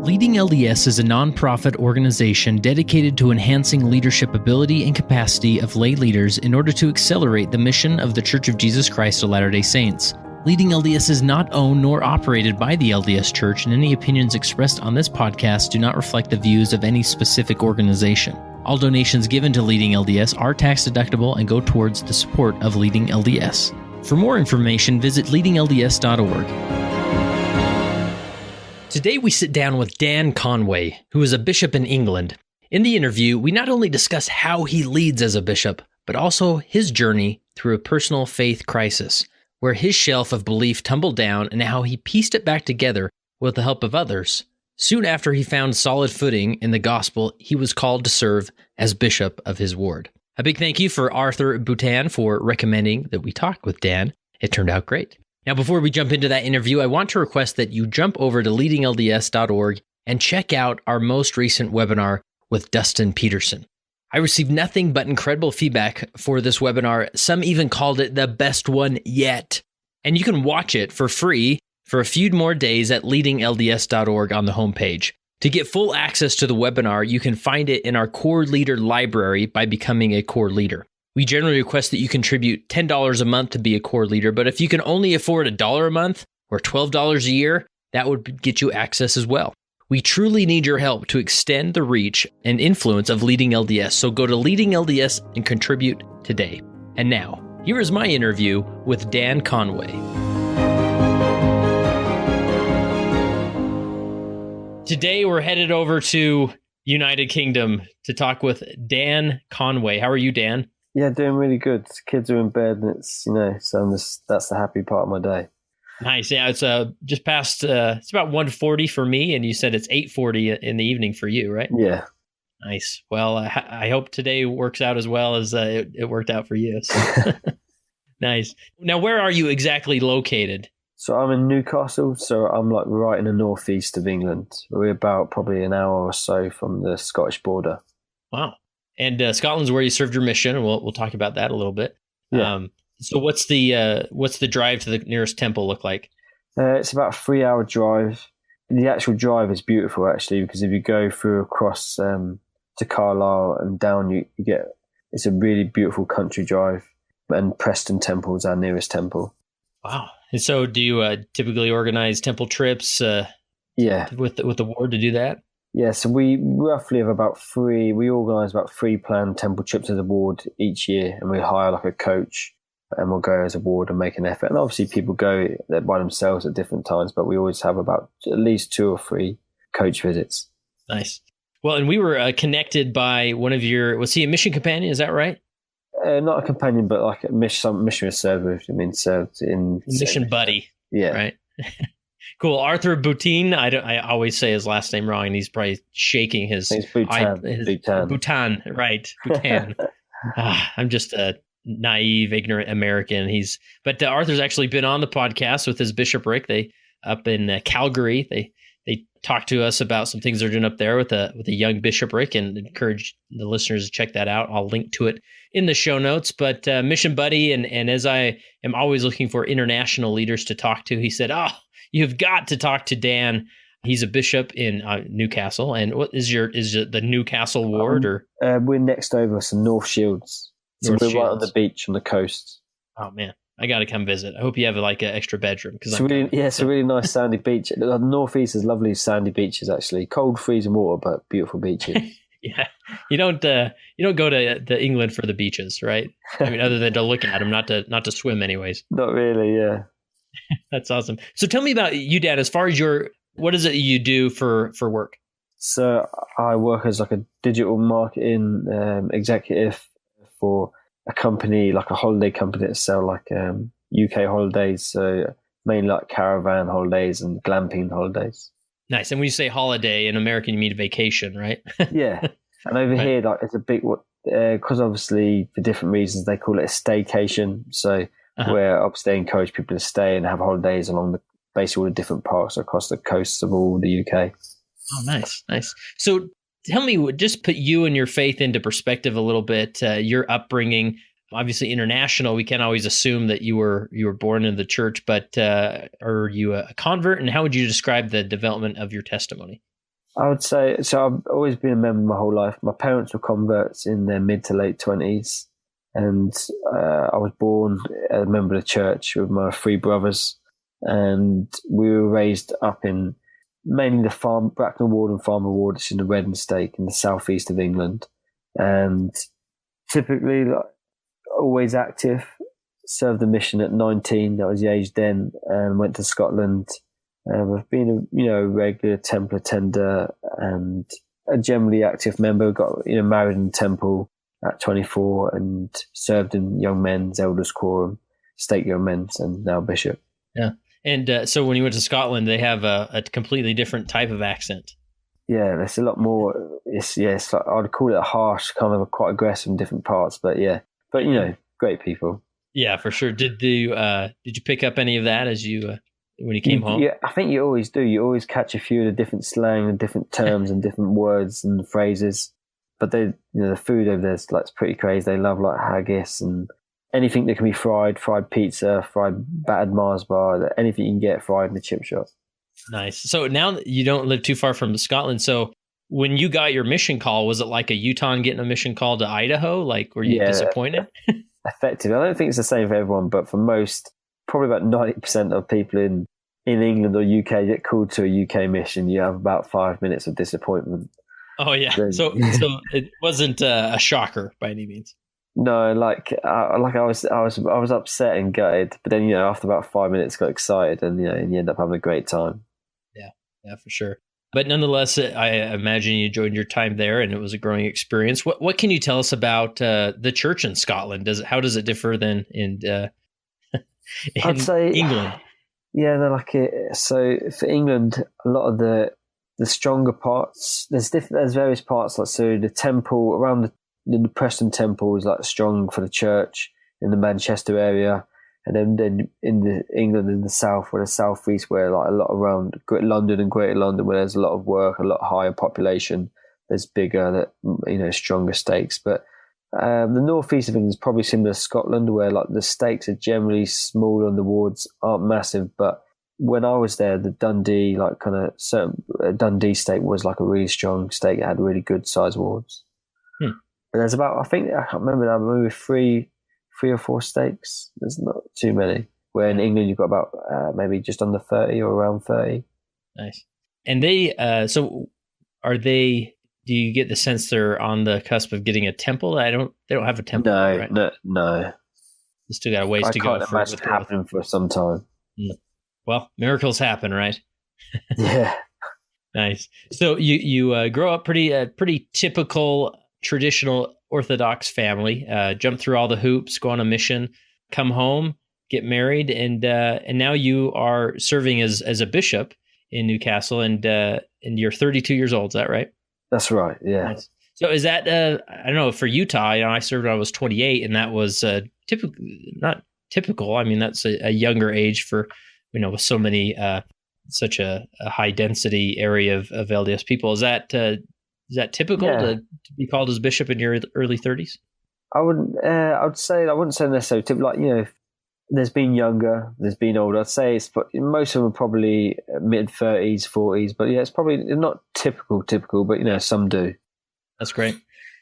Leading LDS is a nonprofit organization dedicated to enhancing leadership ability and capacity of lay leaders in order to accelerate the mission of The Church of Jesus Christ of Latter-day Saints. Leading LDS is not owned nor operated by the LDS Church, and any opinions expressed on this podcast do not reflect the views of any specific organization. All donations given to Leading LDS are tax deductible and go towards the support of Leading LDS. For more information, visit leadinglds.org. Today we sit down with Dan Conway, who is a bishop in England. In the interview, we not only discuss how he leads as a bishop, but also his journey through a personal faith crisis, where his shelf of belief tumbled down and how he pieced it back together with the help of others. Soon after he found solid footing in the gospel, he was called to serve as bishop of his ward. A big thank you for Arthur Boutan for recommending that we talk with Dan. It turned out great. Now, before we jump into that interview, I want to request that you jump over to leadinglds.org and check out our most recent webinar with Dustin Peterson. I received nothing but incredible feedback for this webinar. Some even called it the best one yet. And you can watch it for free for a few more days at leadinglds.org on the homepage. To get full access to the webinar, you can find it in our Core Leader library by becoming a Core Leader. We generally request that you contribute $10 a month to be a core leader, but if you can only afford $1 a month or $12 a year, that would get you access as well. We truly need your help to extend the reach and influence of Leading LDS, so go to Leading LDS and contribute today. And now, here is my interview with Dan Conway. Today, we're headed over to United Kingdom to talk with Dan Conway. How are you, Dan? Yeah, doing really good. Kids are in bed, and it's so that's the happy part of my day. Nice. Yeah, it's just past. It's about 1:40 for me, and you said it's 8:40 in the evening for you, right? Yeah. Nice. Well, I hope today works out as well as it worked out for you. So. Nice. Now, where are you exactly located? So I'm in Newcastle. So I'm like right in the northeast of England. We're about probably an hour or so from the Scottish border. Wow. And Scotland's where you served your mission, and we'll talk about that a little bit. Yeah. So what's the drive to the nearest temple look like? It's about a 3-hour drive. The actual drive is beautiful, actually, because if you go through across to Carlisle and down, it's a really beautiful country drive. And Preston Temple is our nearest temple. Wow. And so do you typically organize temple trips with the ward to do that? Yeah, so we roughly have we organise about 3 planned temple trips as a ward each year, and we hire like a coach and we'll go as a ward and make an effort. And obviously people go there by themselves at different times, but we always have about at least 2 or 3 coach visits. Nice. Well, and we were connected by one of was he a mission companion? Is that right? Not a companion, but like some missionary served with. Served in mission buddy. Yeah. Right. Cool. Arthur Boutan. I always say his last name wrong, and he's probably shaking his Boutan. Boutan, right? Boutan. I'm just a naive, ignorant American. But Arthur's actually been on the podcast with his bishopric. They up in Calgary. They talked to us about some things they're doing up there with a young bishopric, and encourage the listeners to check that out. I'll link to it in the show notes. But Mission Buddy, and as I am always looking for international leaders to talk to, he said, you've got to talk to Dan. He's a bishop in Newcastle. And what is the Newcastle ward? Or we're next over some North Shields. So we're right on the beach on the coast. Oh man, I got to come visit. I hope you have like an extra bedroom it's a really nice sandy beach. The northeast is lovely sandy beaches, actually. Cold, freezing water, but beautiful beaches. Yeah, you don't go to England for the beaches, right? I mean, other than to look at them, not to swim, anyways. Not really, yeah. That's awesome. So tell me about you, Dan. As far as what is it you do for work? So I work as like a digital marketing executive for a company, like a holiday company that sell like UK holidays. So mainly like caravan holidays and glamping holidays. Nice. And when you say holiday in American, you mean vacation, right? Yeah. And over here, like it's a big because obviously for different reasons they call it a staycation. So where they encourage people to stay and have holidays along basically all the different parks across the coasts of all the UK. Oh, nice. So tell me, just put you and your faith into perspective a little bit. Your upbringing, obviously international. We can't always assume that you were born in the church, but are you a convert? And how would you describe the development of your testimony? I would say, so I've always been a member my whole life. My parents were converts in their mid to late 20s. And I was born a member of the church with my three brothers. And we were raised up in mainly the Bracknell Ward and Farmer Ward, which is in the Redding Stake in the southeast of England. And typically, like, always active. Served the mission at 19. That was the age then, and went to Scotland. I've been a regular temple attender and a generally active member. Got married in the temple at 24 and served in young men's elders quorum, stake young men's, and now bishop. Yeah, and so when you went to Scotland, they have a completely different type of accent. Yeah, there's a lot more. It's like, I'd call it a harsh, kind of quite aggressive in different parts, but great people. Yeah, for sure. Did you pick up any of that as you when you came home? Yeah, I think you always do. You always catch a few of the different slang and different terms and different words and phrases. But they, the food over there is like it's pretty crazy. They love like haggis and anything that can be fried pizza, fried battered Mars bar, anything you can get fried in the chip shop. Nice. So now that you don't live too far from Scotland, so when you got your mission call, was it like a Utah getting a mission call to Idaho? Like, were you disappointed? Effectively. I don't think it's the same for everyone, but for most, probably about 90% of people in England or UK get called to a UK mission. You have about 5 minutes of disappointment. Oh yeah. So it wasn't a shocker by any means. No, I was upset and gutted, but then after about 5 minutes, got excited, and you end up having a great time. Yeah, for sure. But nonetheless, I imagine you enjoyed your time there, and it was a growing experience. What can you tell us about the church in Scotland? How does it differ than in I'd say England? Yeah, they're like it. So for England, a lot of the stronger parts, there's various parts. Like, so the temple around the Preston Temple is like strong for the church in the Manchester area, and then in England in the south, where the southeast, where like a lot around London and Greater London, where there's a lot of work, a lot higher population, there's bigger, stronger stakes. But the northeast of England is probably similar to Scotland, where like the stakes are generally smaller and the wards aren't massive. But when I was there, the Dundee Dundee stake was like a really strong stake. It had really good size wards. And there's about, I can't remember now, maybe three or four stakes. There's not too many. Where in England you've got about maybe just under 30 or around 30. Nice. And they, so are they? Do you get the sense they're on the cusp of getting a temple? They don't have a temple. No, right? No. You still got a ways to go. I can't imagine it happening for some time. Well, miracles happen, right? Yeah. Nice. So you grow up pretty typical traditional Orthodox family. Jump through all the hoops, go on a mission, come home, get married, and now you are serving as a bishop in Newcastle, and you're 32 years old. Is that right? That's right. Yeah. Nice. So is that I don't know, for Utah? I served when I was 28, and that was not typical. I mean, that's a younger age for with so many such a high density area of LDS people. Is that typical to be called as bishop in your early 30s? I wouldn't. I wouldn't say necessarily typical. Like, there's been younger, there's been older. I'd say most of them are probably mid 30s, 40s. But yeah, it's probably not typical. But some do. That's great.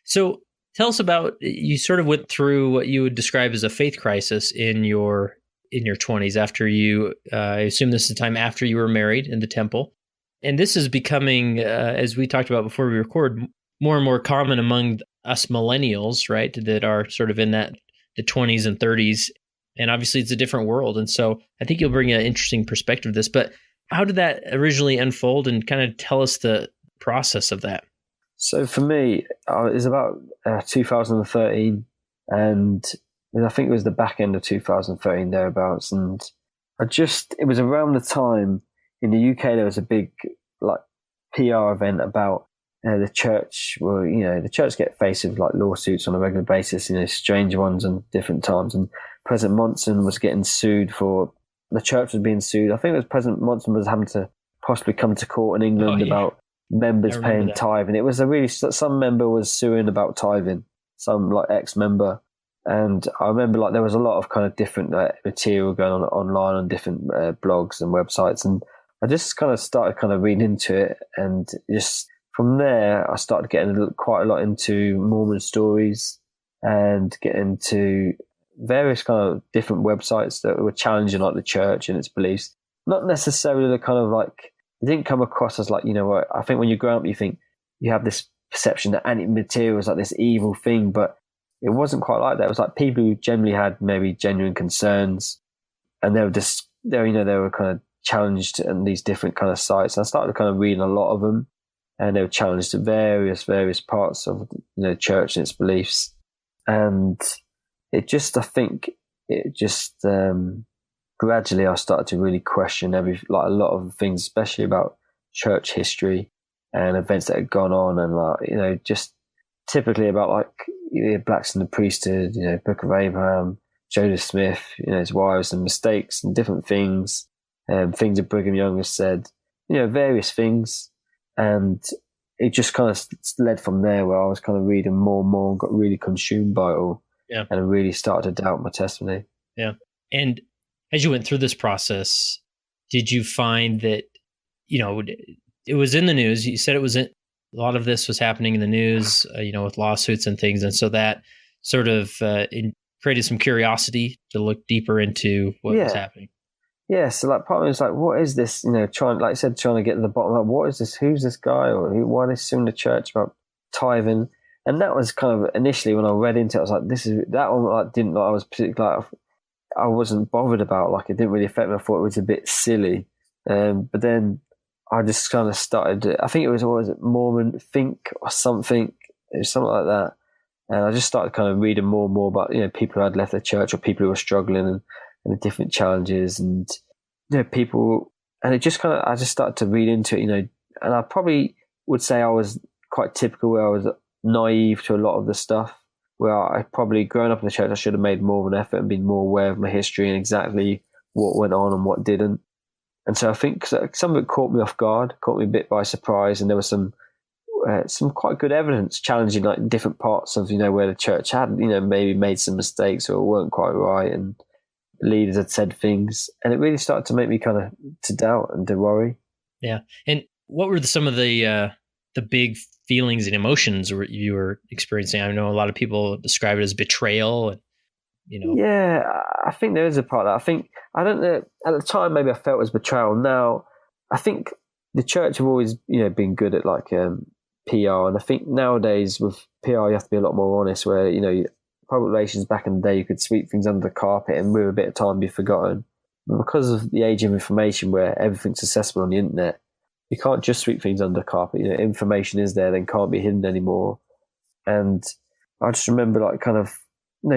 So tell us about, you sort of went through what you would describe as a faith crisis in your 20s after you. I assume this is the time after you were married in the temple. And this is becoming, as we talked about before we record, more and more common among us millennials, right, that are sort of in the 20s and 30s. And obviously it's a different world. And so I think you'll bring an interesting perspective to this. But how did that originally unfold, and kind of tell us the process of that? So for me, it was about 2013. And I think it was the back end of 2013, thereabouts. And it was around the time in the UK, there was a big PR event about the church. Well, the church get faced with lawsuits on a regular basis, strange ones and different times. And President Monson was getting sued the church was being sued. I think it was President Monson was having to possibly come to court in England about members paying tithe. And it was some member was suing about tithing, some ex-member. And I remember there was a lot of kind of different material going on online on different blogs and websites. And I just kind of started kind of reading into it, and just from there, I started getting quite a lot into Mormon stories and getting into various kind of different websites that were challenging like the church and its beliefs. Not necessarily the kind of like, it didn't come across as like, you know what, I think when you grow up, you think you have this perception that anti-material is like this evil thing, but it wasn't quite like that. It was like people who generally had maybe genuine concerns, and they were kind of challenged in these different kind of sites. And I started kind of reading a lot of them, and they were challenged at various parts of church and its beliefs. And it just, I think it just gradually I started to really question a lot of things, especially about church history and events that had gone on, and just typically about like blacks in the priesthood, Book of Abraham, Joseph Smith, his wives and mistakes and different things, things that Brigham Young has said, various things. And it just kind of led from there, where I was kind of reading more and more and got really consumed by it all. Yeah. And I really started to doubt my testimony. Yeah. And as you went through this process, did you find that, it was in the news? You said a lot of this was happening in the news, with lawsuits and things. And so that sort of created some curiosity to look deeper into what was happening. Yeah. So like part of me was like, what is this? Trying to get to the bottom. Like, what is this? Who's this guy? Or why are they suing the church about tithing? And that was kind of initially when I read into it, I was like, that one I was particularly I wasn't bothered about, like it didn't really affect me. I thought it was a bit silly. But then I just kind of started, I think it was, Mormon Think or something. It was something like that. And I just started kind of reading more and more about, people who had left the church or people who were struggling and the different challenges and, people. And it just I just started to read into it, and I probably would say I was quite typical, where I was naive to a lot of the stuff, where I probably, growing up in the church, I should have made more of an effort and been more aware of my history and exactly what went on and what didn't. And so I think some of it caught me off guard, caught me a bit by surprise, and there was some quite good evidence challenging like different parts of where the church had maybe made some mistakes or weren't quite right, and leaders had said things, and it really started to make me kind of to doubt and to worry. Yeah. And what were some of the big feelings and emotions you were experiencing? I know a lot of people describe it as betrayal, and Yeah, I think there is a part of that. I don't know, at the time maybe I felt it was betrayal. Now I think the church have always been good at like PR, and I think nowadays with PR you have to be a lot more honest, where public relations back in the day you could sweep things under the carpet and with a bit of time be forgotten. But because of the age of information where everything's accessible on the internet, you can't just sweep things under the carpet. Information is there, then can't be hidden anymore. And I just remember like kind of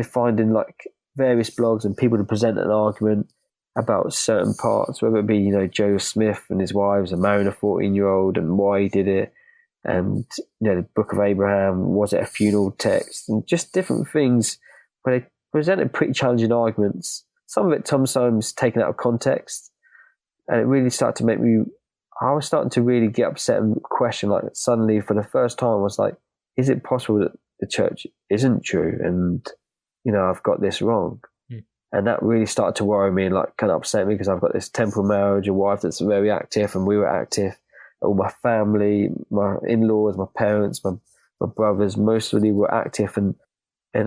finding like various blogs and people to present an argument about certain parts, whether it be Joe Smith and his wives and marrying a 14-year-old and why he did it, and the Book of Abraham, was it a funeral text, and just different things where they presented pretty challenging arguments. Some of it sometimes taken out of context, and it really started to make me. I was starting to really get upset and question, like suddenly for the first time, I was like, is it possible that the church isn't true and I've got this wrong? And that really started to worry me and like kind of upset me, because I've got this temporal marriage, a wife that's very active, and we were active. All my family, my in-laws, my parents, my brothers, most of them were active, and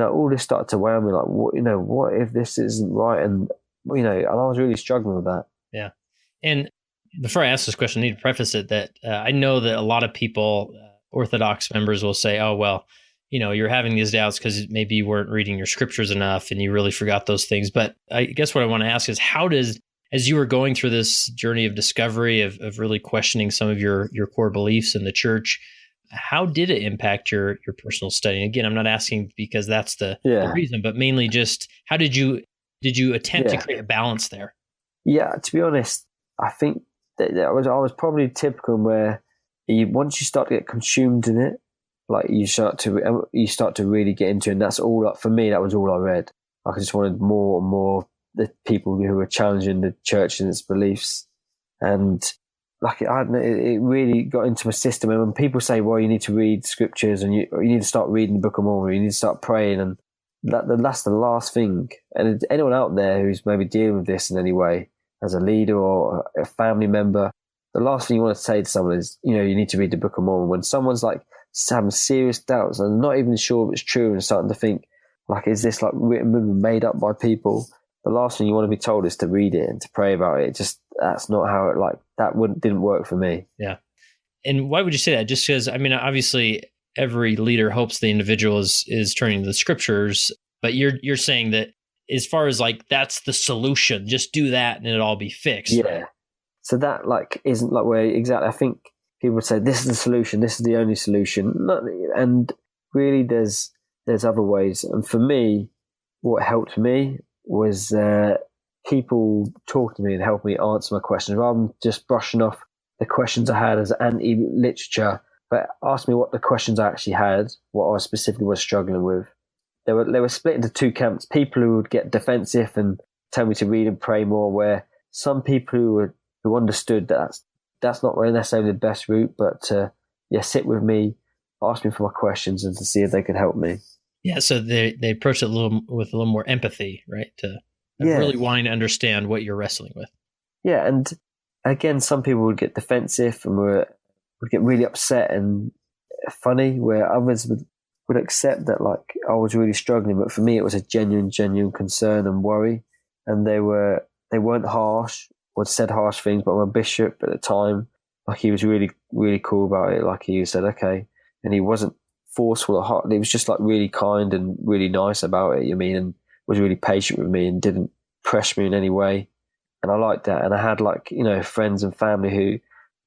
all this started to weigh on me, like, what if this isn't right? And and I was really struggling with that. Yeah. And before I ask this question, I need to preface it that I know that a lot of people, Orthodox members, will say, oh, well, you're having these doubts because maybe you weren't reading your scriptures enough and you really forgot those things. But I guess what I want to ask is, as you were going through this journey of discovery, of really questioning some of your core beliefs in the church, how did it impact your personal study? And again, I'm not asking because that's the reason, but mainly just how did you attempt to create a balance there? Yeah, to be honest, I think that I was probably typical, where once you start to get consumed in it, like you start to really get into it, and that's all. Like, for me, that was all I read. Like, I just wanted more and more the people who were challenging the church and its beliefs, and like it really got into my system. And when people say, "Well, you need to read scriptures and you need to start reading the Book of Mormon, you need to start praying," and that's the last thing. And anyone out there who's maybe dealing with this in any way, as a leader or a family member, the last thing you want to say to someone is, you need to read the Book of Mormon. When someone's like having serious doubts and not even sure if it's true and starting to think, like, is this like written, made up by people? The last thing you want to be told is to read it and to pray about it. That's not how didn't work for me. Yeah. And why would you say that? Just because, obviously every leader hopes the individual is turning to the scriptures, but you're saying that as far as like, that's the solution, just do that and it'll all be fixed. Yeah. Right? So that like isn't like where exactly, I think people would say this is the solution, this is the only solution. And really there's other ways. And for me, what helped me was people talk to me and help me answer my questions rather than just brushing off the questions I had as anti-literature, but ask me what the questions I actually had, what I specifically was struggling with. They were split into two camps, people who would get defensive and tell me to read and pray more, where some people who understood that that's not really necessarily the best route, but sit with me, ask me for my questions and to see if they could help me. Yeah, so they approach it with a little more empathy, right? To really wanting to understand what you're wrestling with. Yeah, and again, some people would get defensive and would get really upset and funny, where others would accept that like I was really struggling, but for me it was a genuine concern and worry. And they weren't harsh or said harsh things, but my bishop at the time, like he was really, really cool about it. Like he said, okay, and he wasn't forceful or hard. He was just like really kind and really nice about it, and was really patient with me and didn't press me in any way. And I liked that. And I had like, friends and family who,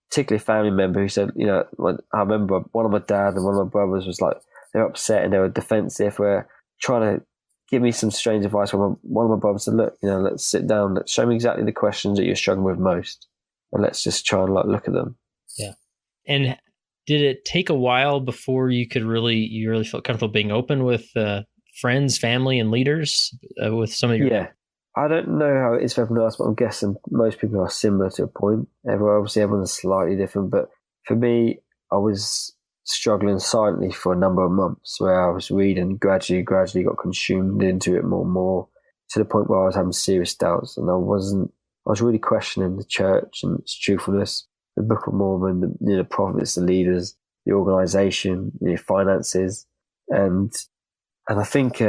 particularly a family member who said, I remember one of my dad and one of my brothers was like, they were upset and they were defensive, were trying to give me some strange advice. One of my brothers said, look, let's sit down, let's show me exactly the questions that you're struggling with most. And let's just try and like look at them. Yeah. And did it take a while before you really felt comfortable being open with friends, family, and leaders with some of your... Yeah. I don't know how it is for everyone else, but I'm guessing most people are similar to a point. Everyone's slightly different, but for me, I was struggling silently for a number of months where I was reading, gradually got consumed into it more and more to the point where I was having serious doubts, and I was really questioning the church and its truthfulness, the Book of Mormon, the prophets, the leaders, the organization, finances, and I think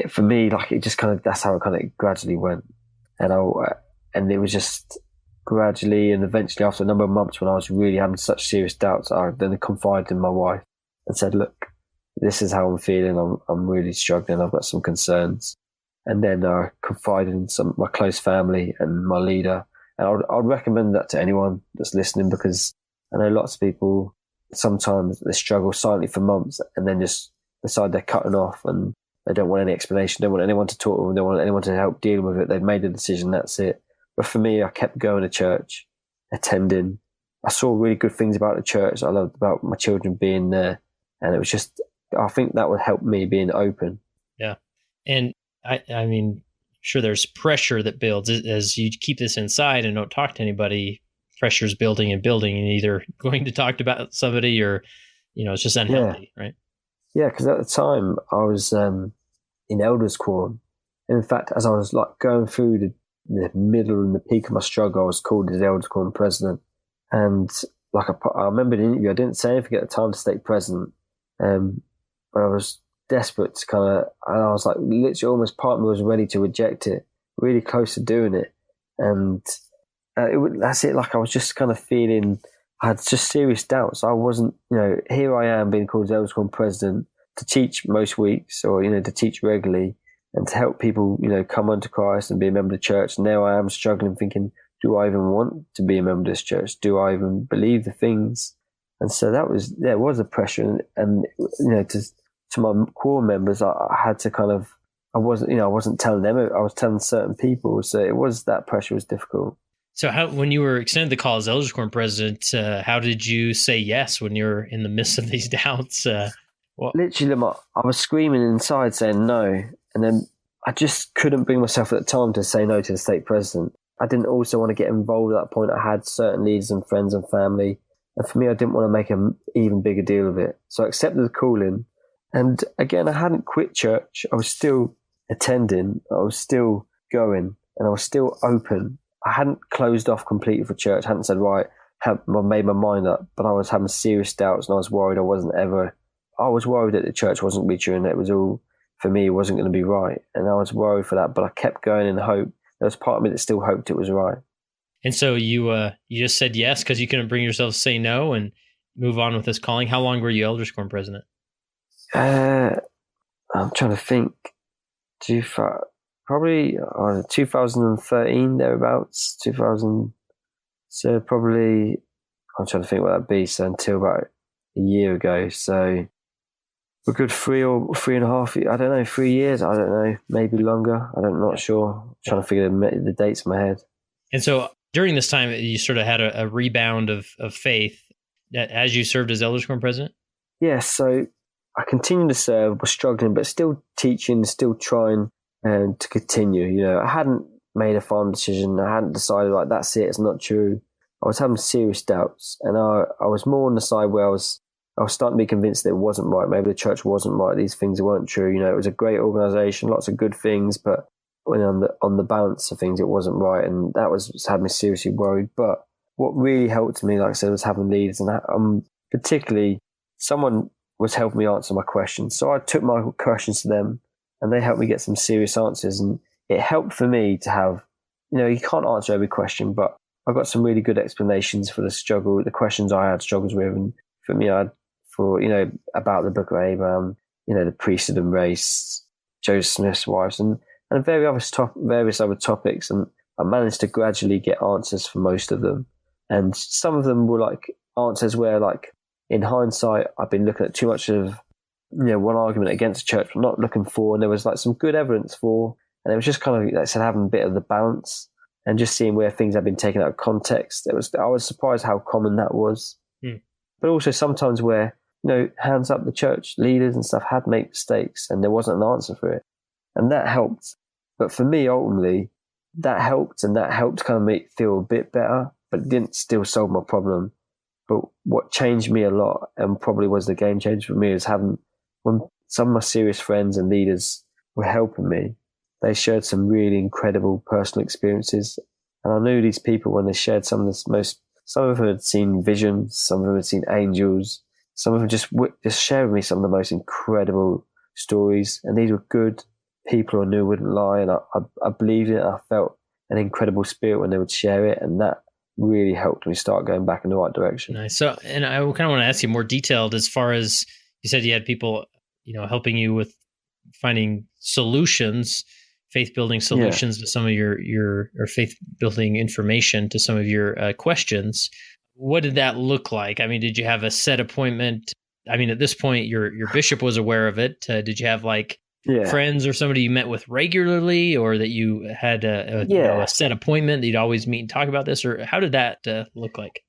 for me, like it just kind of, that's how it kind of gradually went. And it was just gradually and eventually after a number of months when I was really having such serious doubts, I then confided in my wife and said, look, this is how I'm feeling. I'm really struggling. I've got some concerns. And then I confided in my close family and my leader. And I'd recommend that to anyone that's listening, because I know lots of people, sometimes they struggle silently for months and then just decide they're cutting off and they don't want any explanation, don't want anyone to talk to them, don't want anyone to help deal with it. They've made the decision, that's it. But for me, I kept going to church, attending. I saw really good things about the church. I loved about my children being there. And it was just, I think that would help me being open. Yeah. And I mean, sure, there's pressure that builds as you keep this inside and don't talk to anybody. Pressure's building and either going to talk about somebody or, it's just unhealthy, right? Yeah, because at the time I was in elders quorum. And in fact, as I was like going through the middle and the peak of my struggle, I was called as elders quorum president. And like I remember the interview, I didn't say anything at the time to stake president, but I was desperate to and I was like literally almost part of me was ready to reject it, really close to doing it. And that's it. Like I was just kind of feeling, I had just serious doubts. I wasn't, here I am being called as elders quorum president to teach most weeks or, to teach regularly and to help people, come unto Christ and be a member of the church. And now I am struggling thinking, do I even want to be a member of this church? Do I even believe the things? And so there was a pressure. And to my core members, I had to I wasn't telling them, I was telling certain people. So that pressure was difficult. So when you were extended the call as elders quorum president, how did you say yes when you're in the midst of these doubts? Literally, I was screaming inside saying no. And then I just couldn't bring myself at the time to say no to the stake president. I didn't also want to get involved at that point. I had certain leaders and friends and family. And for me, I didn't want to make an even bigger deal of it. So I accepted the calling. And again, I hadn't quit church. I was still attending. I was still going. And I was still open. I hadn't closed off completely for church. I hadn't said, right, I made my mind up, but I was having serious doubts, and I was worried I was worried that the church wasn't going to be true, and it was all, for me, it wasn't going to be right. And I was worried for that, but I kept going in hope. There was part of me that still hoped it was right. And so you just said yes because you couldn't bring yourself to say no and move on with this calling. How long were you Elders Quorum president? I'm trying to think. Probably 2013, thereabouts. 2000. So probably, I'm trying to think what that'd be. So until about a year ago. So a good 3.5. I don't know, 3 years. I don't know, maybe longer. I'm not sure. I'm trying to figure the dates in my head. And so during this time, you sort of had a rebound of faith as you served as Elders Quorum president? Yeah, so I continued to serve, was struggling, but still teaching, still trying to continue. You know, I hadn't made a final decision. I hadn't decided, like, that's it, it's not true. I was having serious doubts, and I was more on the side where I was starting to be convinced that it wasn't right. Maybe the church wasn't right. These things weren't true. You know, it was a great organisation, lots of good things, but when on the balance of things, it wasn't right, and that had me seriously worried. But what really helped me, like I said, was having leaders, and particularly someone was helping me answer my questions. So I took my questions to them, and they helped me get some serious answers. And it helped for me to have, you know, you can't answer every question, but I got some really good explanations for the questions I had struggles with. And for me, about the Book of Abraham, you know, the priesthood and race, Joseph Smith's wives, and various other topics. And I managed to gradually get answers for most of them. And some of them were like answers where, like, in hindsight, I've been looking at too much of, you know, one argument against the church, but not looking for, and there was like some good evidence for, and it was just kind of, like I said, having a bit of the balance and just seeing where things had been taken out of context. I was surprised how common that was. But also sometimes where, you know, hands up, the church leaders and stuff had made mistakes and there wasn't an answer for it. And that helped. But for me, ultimately, that helped kind of make it feel a bit better, but it didn't still solve my problem. But what changed me a lot, and probably was the game changer for me, is when some of my serious friends and leaders were helping me, they shared some really incredible personal experiences. And I knew these people when they shared some of them had seen visions, some of them had seen angels, some of them just shared with me some of the most incredible stories. And these were good people I knew wouldn't lie. And I believed it. I felt an incredible spirit when they would share it. And that really helped me start going back in the right direction. Nice. So, and I kind of want to ask you more detailed as far as you said you had people, you know, helping you with finding solutions, faith-building solutions to some of your or faith-building information to some of your questions. What did that look like? I mean, did you have a set appointment? I mean, at this point, your bishop was aware of it. Did you have friends or somebody you met with regularly, or that you had a set appointment that you'd always meet and talk about this, or how did that look like?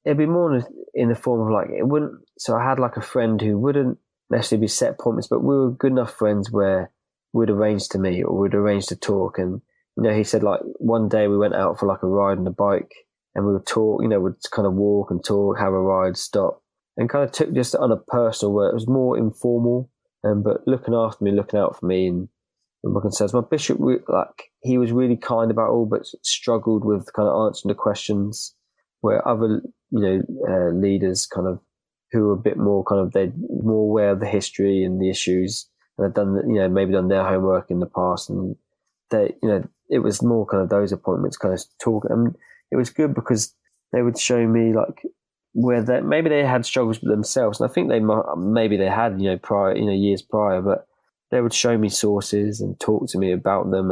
It'd be more in the form of it wouldn't. So I had like a friend who wouldn't necessarily be set appointments, but we were good enough friends where we'd arrange to meet or we'd arrange to talk. And, you know, he said like one day we went out for like a ride on the bike and we would talk, you know, we'd kind of walk and talk, have a ride, stop, and kind of took just on a personal where it was more informal. But looking after me, looking out for me, and my concerns. My bishop, he was really kind about all, but struggled with kind of answering the questions. Where other, you know, leaders kind of who were a bit more they're more aware of the history and the issues, and had done, you know, maybe done their homework in the past, and they, you know, it was more kind of those appointments kind of talk. And it was good because they would show me like where maybe they had struggles with themselves, and I think maybe they had, you know, prior, you know, years prior, but they would show me sources and talk to me about them,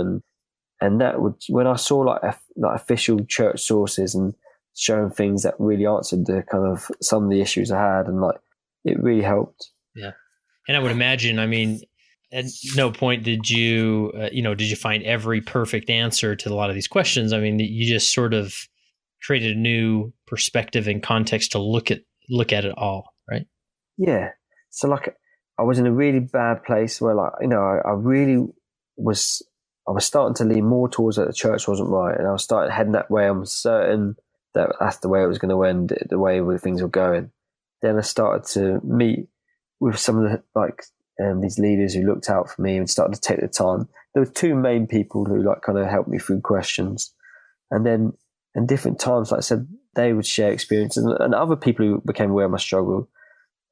and that would, when I saw like official church sources and showing things that really answered the kind of some of the issues I had, and like it really helped. Yeah, and I would imagine, I mean, at no point did you did you find every perfect answer to a lot of these questions. I mean, you just sort of created a new perspective and context to look at it all, right? Yeah. So like I was in a really bad place where, like, you know, I was starting to lean more towards that the church wasn't right, and I was starting heading that way. I'm certain that that's the way it was going to end, the way where things were going. Then I started to meet with some of the these leaders who looked out for me and started to take the time. There were two main people who like kind of helped me through questions. And then in different times, like I said, they would share experiences, and other people who became aware of my struggle,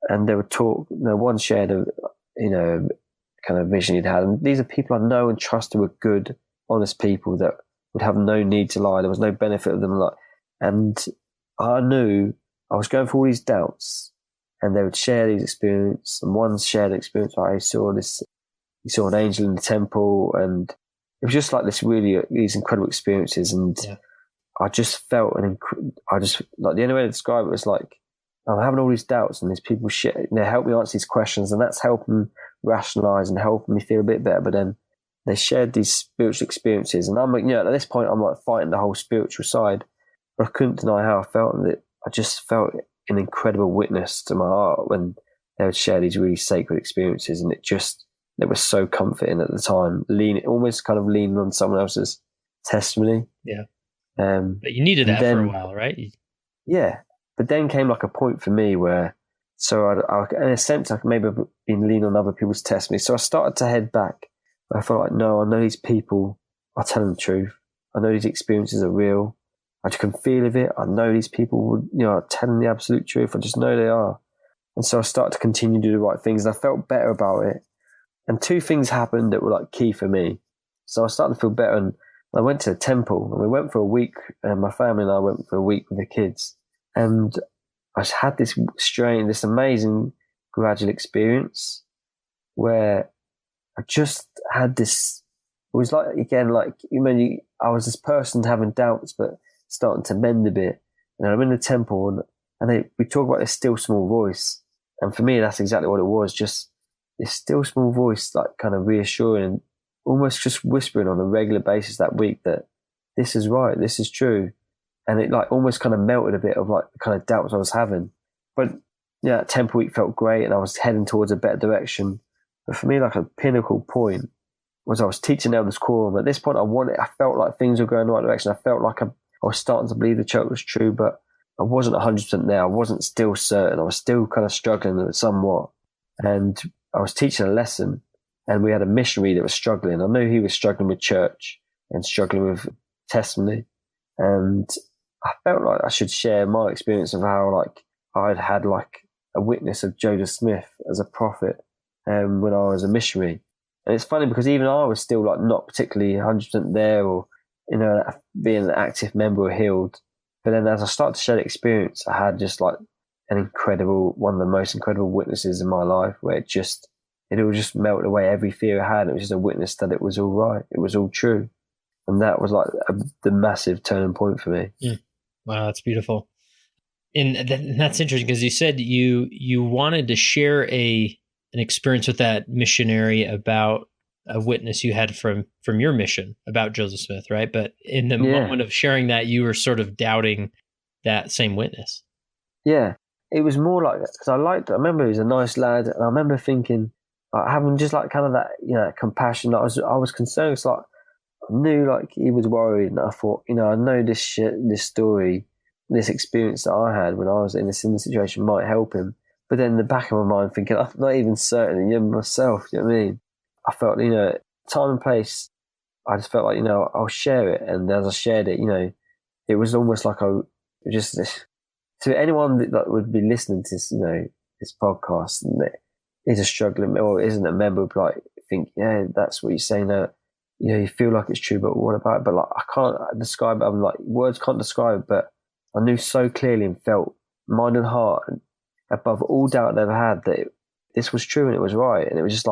and they would talk. One shared a kind of vision he'd had, and these are people I know and trust who were good, honest people that would have no need to lie. There was no benefit of them, and I knew I was going through all these doubts, and they would share these experiences. And one shared an experience like he saw an angel in the temple, and it was just like these incredible experiences. And I just felt like the only way to describe it was like, I'm having all these doubts, and these people help me answer these questions, and that's helping rationalize and helping me feel a bit better. But then they shared these spiritual experiences, and I'm at this point I'm like fighting the whole spiritual side, but I couldn't deny how I felt, and I just felt an incredible witness to my heart when they would share these really sacred experiences, and it was so comforting at the time, almost kind of leaning on someone else's testimony. Yeah. But you needed that for a while, right? Yeah. But then came like a point for me where, so I in a sense, I maybe have been leaning on other people's testimony. So I started to head back. I felt like, no, I know these people are telling the truth. I know these experiences are real. I just can feel of it. I know these people are telling the absolute truth. I just know they are. And so I started to continue to do the right things, and I felt better about it. And two things happened that were like key for me. So I started to feel better, and I went to the temple, and we went for a week, and my family and I went for a week with the kids. And I just had this amazing gradual experience where I just had this, it was like, again, like, I was this person having doubts, but starting to mend a bit. And I'm in the temple, and we talk about this still small voice. And for me, that's exactly what it was, just this still small voice, like kind of reassuring and almost just whispering on a regular basis that week that this is right, this is true. And it like almost kind of melted a bit of like the kind of doubts I was having. But yeah, that temple week felt great, and I was heading towards a better direction. But for me, like a pinnacle point was I was teaching elders quorum. At this point, I felt like things were going the right direction. I felt like I was starting to believe the church was true, but I wasn't 100% there. I wasn't still certain. I was still kind of struggling somewhat. And I was teaching a lesson, and we had a missionary that was struggling. I knew he was struggling with church and struggling with testimony. And I felt like I should share my experience of how like I'd had like a witness of Joseph Smith as a prophet when I was a missionary. And it's funny because even I was still like not particularly 100% there, or being an active member of Healed. But then as I started to share the experience, I had just like one of the most incredible witnesses in my life, where it all just melted away every fear I had. It was just a witness that it was all right, it was all true. And that was like the massive turning point for me. Mm. Wow, that's beautiful. And that's interesting because you said you wanted to share an experience with that missionary about a witness you had from your mission about Joseph Smith, right? But in the moment of sharing that, you were sort of doubting that same witness. Yeah, it was more like that because I remember he was a nice lad, and I remember thinking, like, having just like kind of that, compassion. I was concerned. It's like I knew like he was worried, and I thought, I know this story, this experience that I had when I was in a similar situation might help him. But then in the back of my mind, thinking, I'm not even certain, myself. You know what I mean? I felt, time and place. I just felt like, I'll share it, and as I shared it, it was almost like to anyone that would be listening to this, this podcast, and that is a struggling or isn't a member, would like think, yeah, that's what you're saying. You feel like it's true, but what about it? But like, I can't describe it. I'm like, words can't describe it, but I knew so clearly and felt mind and heart, and above all doubt I ever had, that this was true and it was right. And it was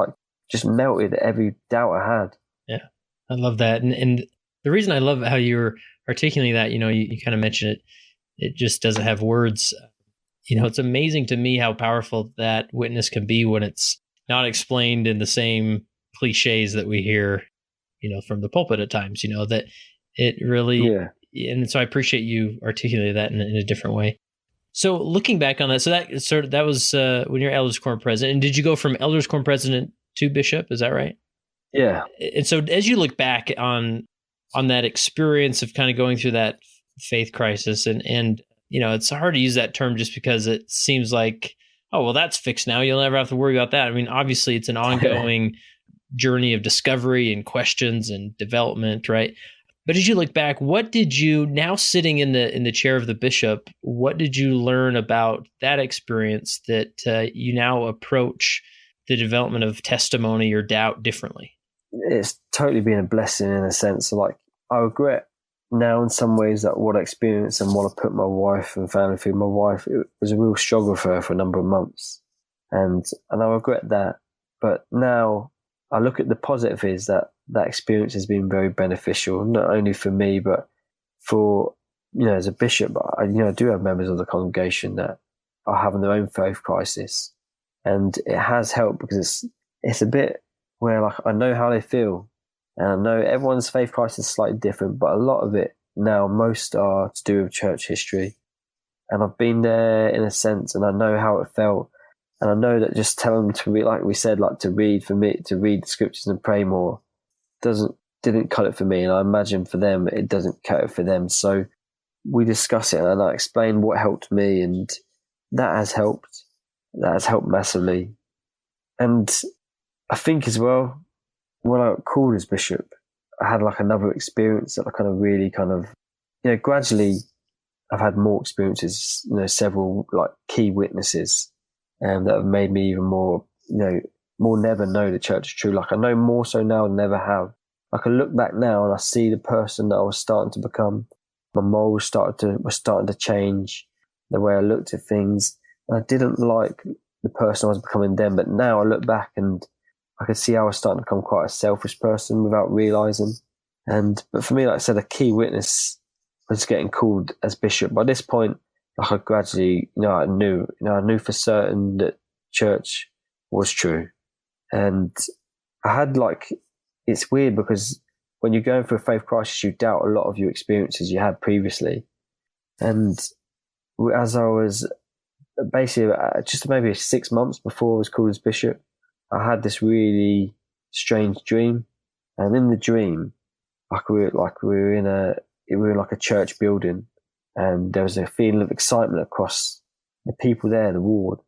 just melted every doubt I had. Yeah, I love that. And the reason I love how you're articulating that, you kind of mentioned it just doesn't have words. It's amazing to me how powerful that witness can be when it's not explained in the same cliches that we hear, from the pulpit at times, that it really, and so I appreciate you articulating that in a different way. So looking back on that, that was when you're elders quorum president. And did you go from elders quorum president to bishop? Is that right? Yeah. And so as you look back on that experience of kind of going through that faith crisis, and it's hard to use that term just because it seems like, oh, well, that's fixed now. You'll never have to worry about that. I mean, obviously it's an ongoing journey of discovery and questions and development, right? But as you look back, what did you, now sitting in the chair of the bishop, what did you learn about that experience that you now approach the development of testimony or doubt differently? It's totally been a blessing in a sense. Like, I regret now in some ways that what I experienced and what I put my wife and family through. My wife, it was a real struggle for her for a number of months. And I regret that. But now I look at the positive is that experience has been very beneficial, not only for me, but for, as a bishop, I do have members of the congregation that are having their own faith crisis. And it has helped because it's a bit where, like, I know how they feel. And I know everyone's faith crisis is slightly different, but a lot of it now, most are to do with church history. And I've been there in a sense, and I know how it felt. And I know that just telling them to read, like we said, like to read the scriptures and pray more didn't cut it for me. And I imagine for them, it doesn't cut it for them. So we discuss it and I explain what helped me, and that has helped. That has helped massively. And I think as well, when I got called as bishop, I had like another experience that I kind of really gradually I've had more experiences, several like key witnesses that have made me even more, more never know the church is true. Like, I know more so now than ever have. I can look back now and I see the person that I was starting to become. My morals was starting to change, the way I looked at things. And I didn't like the person I was becoming then, but now I look back and I could see how I was starting to become quite a selfish person without realising. But for me, like I said, a key witness was getting called as bishop. By this point, like, I gradually, I knew for certain that church was true. And I had it's weird because when you're going through a faith crisis, you doubt a lot of your experiences you had previously. And as I was basically just maybe 6 months before I was called as bishop, I had this really strange dream. And in the dream, we were in like a church building, and there was a feeling of excitement across the people there in the ward.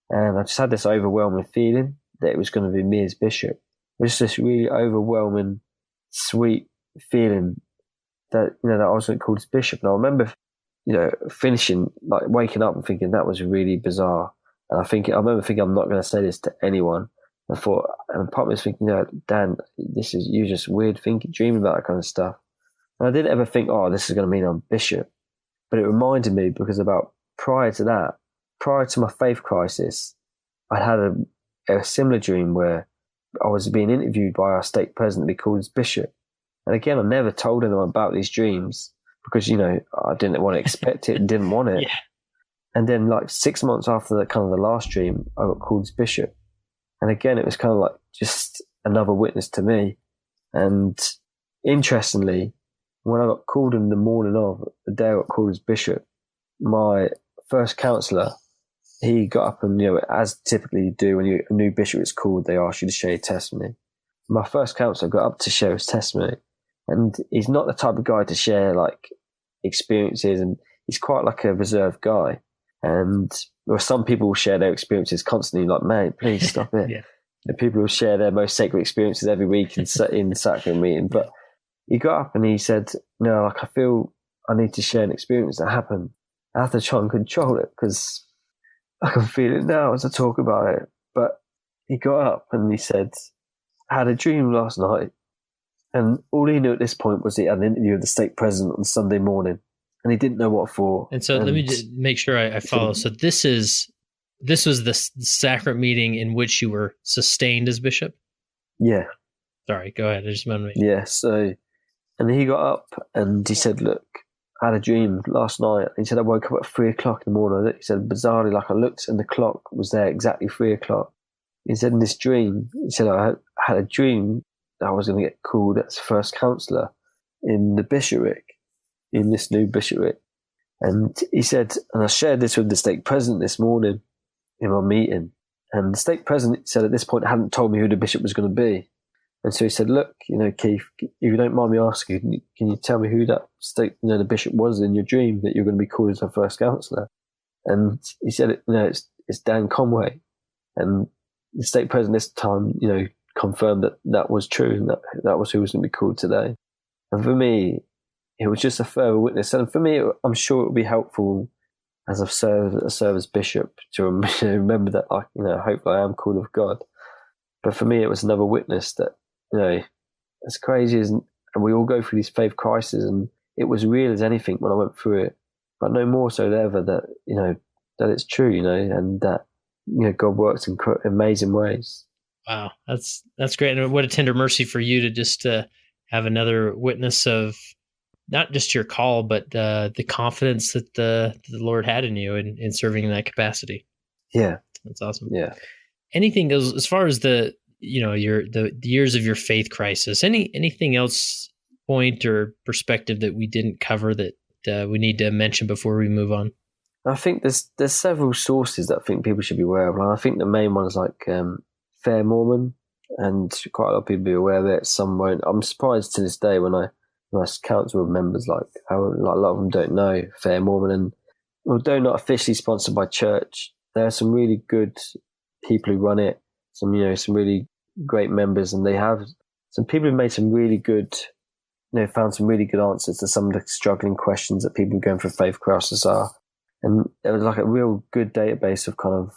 And I just had this overwhelming feeling that it was going to be me as bishop. It was this really overwhelming, sweet feeling that, that I wasn't called as bishop. And I remember, finishing, like waking up and thinking that was really bizarre. And I remember thinking, I'm not going to say this to anyone. And part of me was thinking, Dan, you're just weird dreaming about that kind of stuff. And I didn't ever think, this is going to mean I'm bishop. But it reminded me because prior to my faith crisis, I'd had a similar dream where I was being interviewed by our stake president to be called as bishop. And again, I never told anyone about these dreams because, I didn't want to expect it and didn't want it. Yeah. And then 6 months after the last dream, I got called as bishop. And again, it was kind of like just another witness to me. And interestingly, when I got called in the morning of the day I got called as bishop, my first counsellor, he got up and, as typically you do when a new bishop is called, they ask you to share your testimony. My first counsellor got up to share his testimony. And he's not the type of guy to share experiences, and he's quite like a reserved guy. And some people will share their experiences constantly, like, mate, please stop it. Yeah. And people will share their most sacred experiences every week in the sacrament meeting. But he got up and he said, I feel I need to share an experience that happened. I have to try and control it because I can feel it now as I talk about it. But he got up and he said, I had a dream last night. And all he knew at this point was he had an interview with the stake president on Sunday morning, and he didn't know what for. And so let me just make sure I follow. So this was the sacrament meeting in which you were sustained as bishop? Yeah. Sorry, go ahead. I just wanted to Yeah, so, and he got up and he said, look, I had a dream last night. He said, I woke up at 3 o'clock in the morning. He said, bizarrely, I looked and the clock was there exactly 3 o'clock. He said, in this dream, he said, I had a dream that I was going to get called as first counsellor in the bishopric, in this new bishopric. And he said, and I shared this with the stake president this morning in my meeting. And the stake president said at this point hadn't told me who the bishop was going to be. And so he said, look, Keith, if you don't mind me asking, can you tell me who that stake, the bishop was in your dream that you're going to be called as the first counsellor? And he said, it's Dan Conway. And the stake president this time, confirmed that was true and that was who was going to be called today. And for me, it was just a further witness. And for me, I'm sure it would be helpful as I've served as bishop to remember that, hopefully I am called of God. But for me, it was another witness that, as crazy as, and we all go through these faith crises, and it was real as anything when I went through it, but no more so than ever that, that it's true, and that, God works in amazing ways. Wow. That's great. And what a tender mercy for you to just have another witness of not just your call, but the confidence that the Lord had in you in serving in that capacity. Yeah. That's awesome. Yeah. Anything goes as far as the years of your faith crisis. Anything else, point or perspective that we didn't cover that we need to mention before we move on? I think there's several sources that I think people should be aware of. And I think the main one is like FairMormon, and quite a lot of people be aware of it. Some won't. I'm surprised to this day when I counsel with members, like how a lot of them don't know FairMormon, and although not officially sponsored by church, there are some really good people who run it. Some really great members, and they have some people who've made some really good, found some really good answers to some of the struggling questions that people going for faith crisis are. And it was like a real good database of kind of,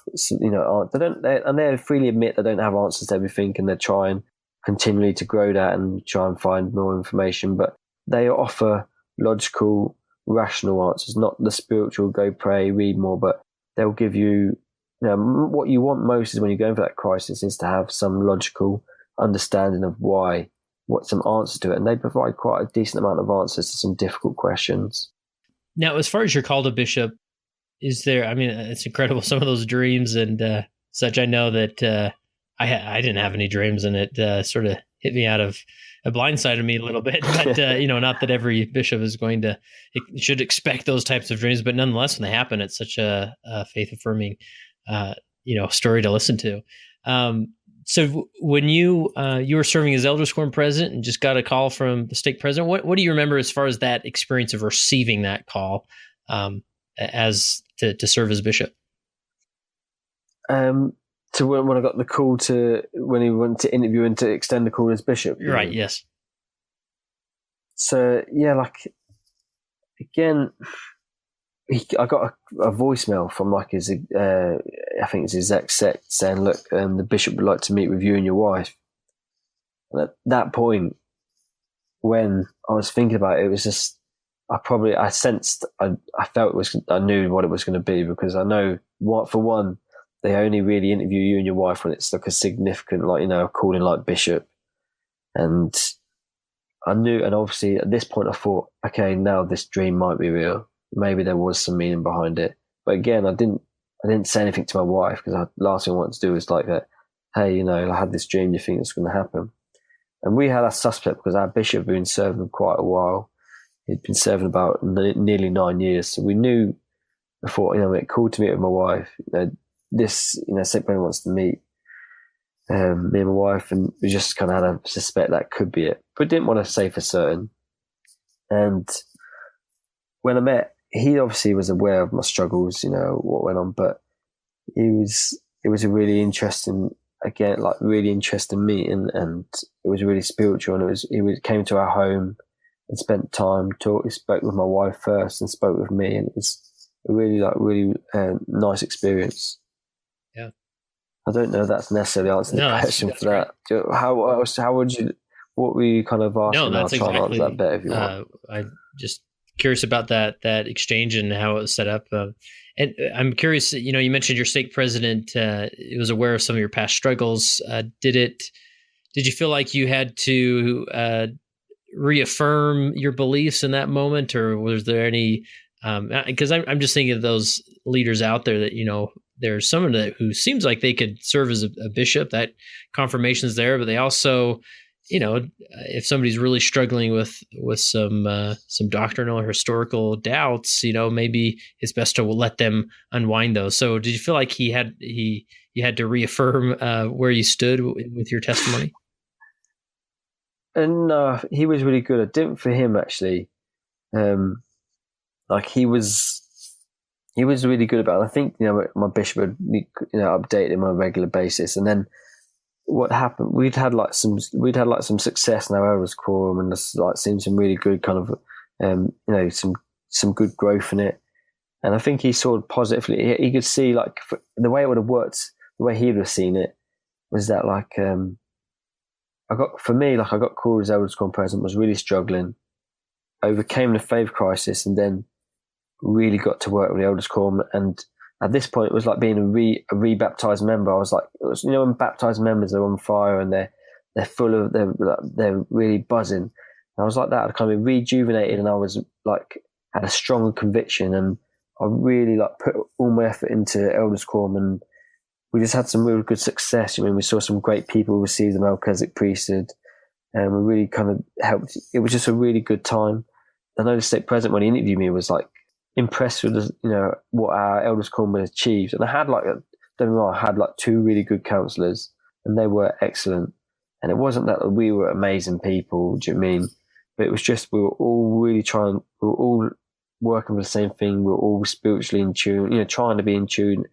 they freely admit they don't have answers to everything, and they're trying continually to grow that and try and find more information. But they offer logical, rational answers, not the spiritual, go pray, read more, but they'll give you, what you want most is when you're going for that crisis is to have some logical understanding of why, what some answers to it. And they provide quite a decent amount of answers to some difficult questions. Now, as far as your call to bishop, is there, it's incredible, some of those dreams and such. I know that I didn't have any dreams, and it sort of hit me out of, blindsided me a little bit, but not that every bishop is should expect those types of dreams, but nonetheless, when they happen, it's such a faith affirming, story to listen to. So when you were serving as Elders Quorum president and just got a call from the stake president, what do you remember as far as that experience of receiving that call as to serve as bishop? To when I got the call when he went to interview and to extend the call as bishop. Right. Yes. So yeah, again, I got a voicemail from his, I think it's his ex-sect, saying, look, the bishop would like to meet with you and your wife. And at that point, when I was thinking about it, it was just, I sensed, I felt I knew what it was going to be, because I know for one, they only really interview you and your wife when it's like a significant, calling like bishop. And I knew, and obviously at this point I thought, okay, now this dream might be real. Maybe there was some meaning behind it. But again, I didn't say anything to my wife, because the last thing I wanted to do was hey, I had this dream, you think it's going to happen? And we had a suspect, because our bishop had been serving quite a while. He'd been serving about nearly 9 years. So we knew before, it called to meet with my wife. This, stake president wants to meet me and my wife, and we just kind of had a suspect that could be it, but didn't want to say for certain. And when I met, he obviously was aware of my struggles, what went on, but it was a really interesting, really interesting meeting, and it was really spiritual. And he came to our home and spent time he spoke with my wife first and spoke with me, and it was a really nice experience. Yeah. I don't know if that's necessarily answering the question for that. Great. What were you kind of asking? No, that's I'll try and answer that better if you want. I'm just curious about that exchange and how it was set up. And I'm curious, you mentioned your stake president was aware of some of your past struggles. Did you feel like you had to reaffirm your beliefs in that moment, or was there any, because I'm just thinking of those leaders out there that, there's someone who seems like they could serve as a bishop, that confirmation's there, but they also, if somebody's really struggling with some doctrinal or historical doubts, maybe it's best to let them unwind those. So did you feel like you had to reaffirm where you stood with your testimony? And he was really good. I didn't for him, actually. He was really good about it. I think, my bishop had, updated him on a regular basis. And then what happened, we'd had some success in our elders quorum, and there's seen some really good kind of some good growth in it. And I think he saw it positively. He could see like the way it would have worked, the way he would have seen it was that like I got called as elders quorum president, was really struggling, overcame the faith crisis, and then really got to work with the elders quorum. And at this point, it was like being a rebaptized member. I was like, it was, when baptized members are on fire and they're full of, they're really buzzing. And I was like that. I kind of rejuvenated, and I was like had a stronger conviction, and I really like put all my effort into elders quorum, and we just had some real good success. I mean, we saw some great people receive the Melchizedek priesthood, and we really kind of helped. It was just a really good time. I know the stake president, when he interviewed me, was like impressed with what our elders quorum had achieved. And I had don't get me wrong, I had like 2 really good counsellors, and they were excellent. And it wasn't that we were amazing people, do you know what I mean? But it was just we were all really trying. We were all working for the same thing. We were all spiritually in tune, trying to be in tune.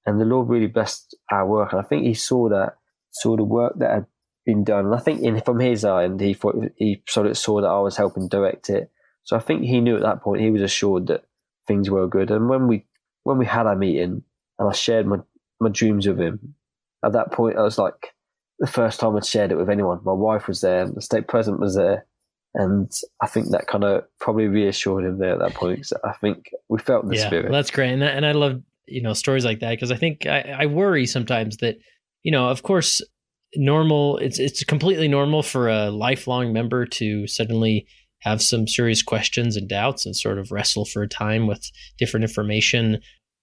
And the Lord really blessed our work. And I think he saw the work that had been done. And I think from his end, he sort of saw that I was helping direct it. So I think he knew at that point, he was assured that things were good. And when we had our meeting and I shared my dreams with him, at that point, I was like, the first time I'd shared it with anyone. My wife was there, the stake president was there. And I think that kind of probably reassured him there at that point. So I think we felt the spirit. Well, that's great. And I love, stories like that, because I think I worry sometimes that, of course, it's completely normal for a lifelong member to suddenly have some serious questions and doubts and sort of wrestle for a time with different information.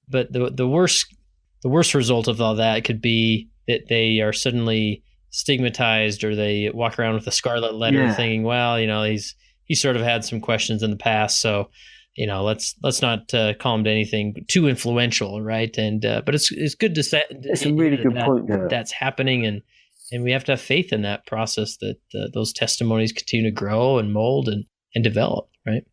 But the worst result of all that could be that they are suddenly stigmatized, or they walk around with a scarlet letter thinking, well, he sort of had some questions in the past, so let's not call him to anything too influential, right? And but it's good to say it's a really good point. That's happening, and we have to have faith in that process, that those testimonies continue to grow and mold and develop, right?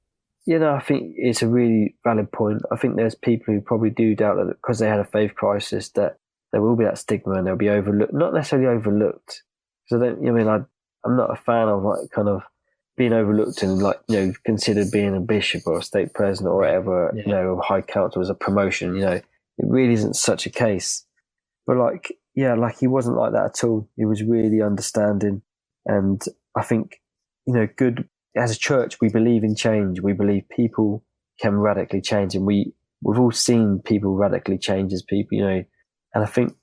I think it's a really valid point. I think there's people who probably do doubt that because they had a faith crisis, that there will be that stigma and they'll be overlooked. Not necessarily overlooked, because I'm not a fan of like kind of being overlooked and considered being a bishop or a stake president or whatever, or high council as a promotion. It really isn't such a case. But he wasn't like that at all. He was really understanding, and I think good. As a church, we believe in change. We believe people can radically change, and we've all seen people radically change as people. And I think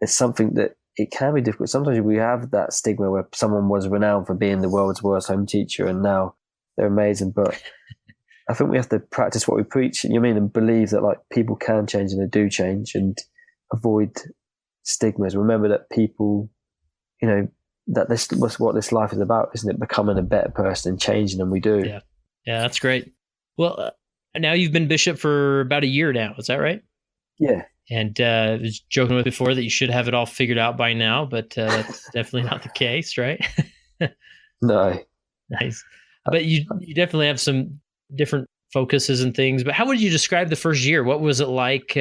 it's something that it can be difficult. Sometimes we have that stigma where someone was renowned for being the world's worst home teacher and now they're amazing. But I think we have to practice what we preach, and believe that like people can change and they do change, and avoid stigmas. Remember that people, that this was what this life is about, isn't it? Becoming a better person and changing, and we do. Yeah, that's great. Well, now you've been bishop for about a year now. Is that right? Yeah. And I was joking with before that you should have it all figured out by now, but that's definitely not the case, right? No. Nice. But you definitely have some different focuses and things. But how would you describe the first year? What was it like,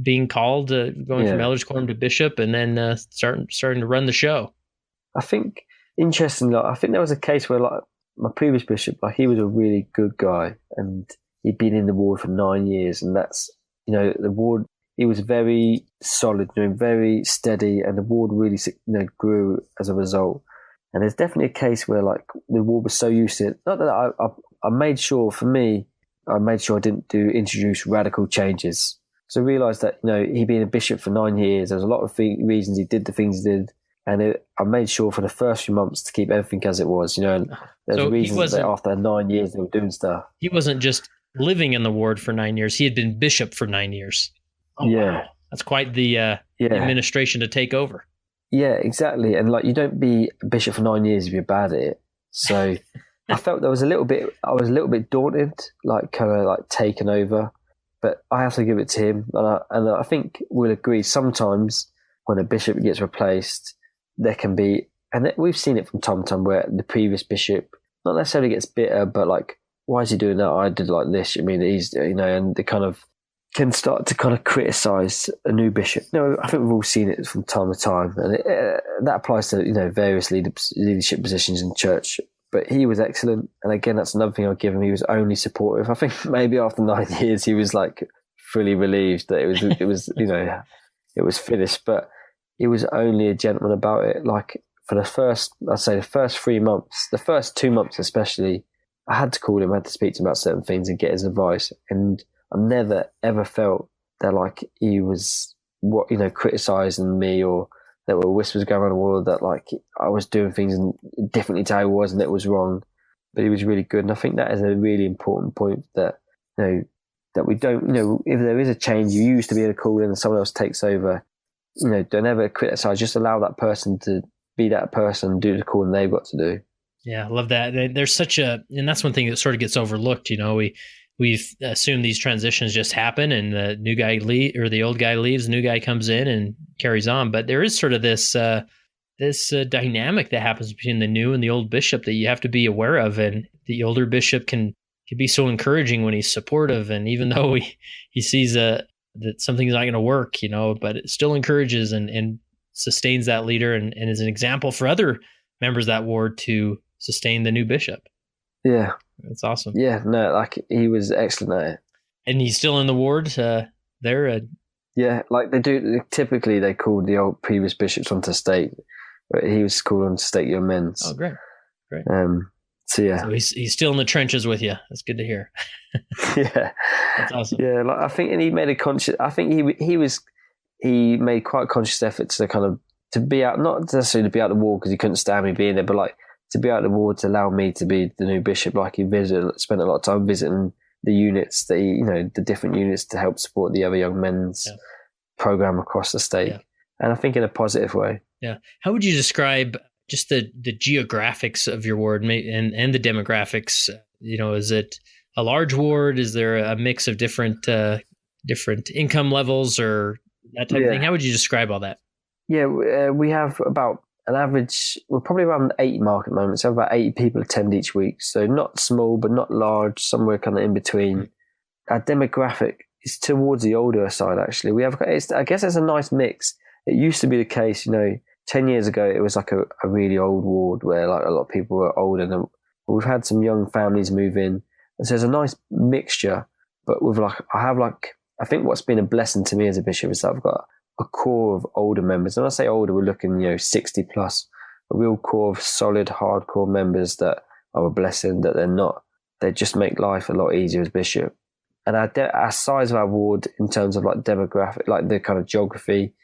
being called, going from elders quorum to bishop, and then starting to run the show? I think, interestingly, I think there was a case where like my previous bishop, like he was a really good guy, and he'd been in the ward for 9 years, and that's, the ward, he was very solid, very steady, and the ward really, grew as a result. And there's definitely a case where like the ward was so used to it. Not that I made sure, for me, I made sure I didn't introduce radical changes. So I realised that, he'd been a bishop for 9 years. There's a lot of reasons he did the things he did. And I made sure for the first few months to keep everything as it was, and there's reasons that after 9 years they were doing stuff. He wasn't just living in the ward for 9 years. He had been bishop for 9 years. Oh, yeah. Wow. That's quite the administration to take over. Yeah, exactly. And like, you don't be a bishop for 9 years if you're bad at it. So I felt I was a little bit daunted, like kind of like taken over, but I have to give it to him. And I think we'll agree, sometimes when a bishop gets replaced, there can be, and we've seen it from time to time, where the previous bishop not necessarily gets bitter, but like, why is he doing that? I did like this. He's, and they kind of can start to kind of criticize a new bishop. I think we've all seen it from time to time, and that applies to various leadership positions in church. But he was excellent. And again, that's another thing I'll give him. He was only supportive. I think maybe after 9 years, he was like fully relieved that it was, it was finished. But he was only a gentleman about it. Like for the first 3 months, the first 2 months especially, I had to call him, I had to speak to him about certain things and get his advice. And I never, ever felt that like he was criticizing me, or there were whispers going around the world that like I was doing things differently to how he was and it was wrong. But he was really good. And I think that is a really important point, that, that we don't, if there is a change, you used to be able to call in and someone else takes over, don't ever criticize, just allow that person to be that person, do the calling they've got to do. Yeah, I love that. There's and that's one thing that sort of gets overlooked. We've assumed these transitions just happen, and the new guy the old guy leaves, the new guy comes in and carries on. But there is sort of this dynamic that happens between the new and the old bishop that you have to be aware of. And the older bishop can be so encouraging when he's supportive, and even though he sees that something's not going to work, but it still encourages and sustains that leader, and is an example for other members of that ward to sustain the new bishop. Yeah. That's awesome. Yeah, no, like he was excellent at it. And he's still in the ward there? Yeah, like typically they called the old previous bishops onto state, but he was called onto state young men's. Oh, great. So yeah. So he's still in the trenches with you. That's good to hear. Yeah. That's awesome. Yeah, like I think, and he made he made quite a conscious effort to kind of, to be out, not necessarily to be out the ward because he couldn't stand me being there, but like to be out the ward to allow me to be the new bishop. Like he spent a lot of time visiting the units, the different units to help support the other young men's program across the state. Yeah. And I think in a positive way. Yeah. How would you describe just the geographics of your ward and the demographics? Is it a large ward? Is there a mix of different income levels or that type of thing? How would you describe all that? Yeah, we have about an average, we're probably around the 80 mark at the moment. So about 80 people attend each week. So not small, but not large, somewhere kind of in between. Our demographic is towards the older side, actually. I guess it's a nice mix. It used to be the case, 10 years ago, it was like a really old ward where like a lot of people were older. And we've had some young families move in. And so there's a nice mixture. But with I think what's been a blessing to me as a bishop is that I've got a core of older members. And when I say older, we're looking, 60 plus, a real core of solid, hardcore members that are a blessing, that they just make life a lot easier as bishop. And our size of our ward in terms of like demographic, like the kind of geography,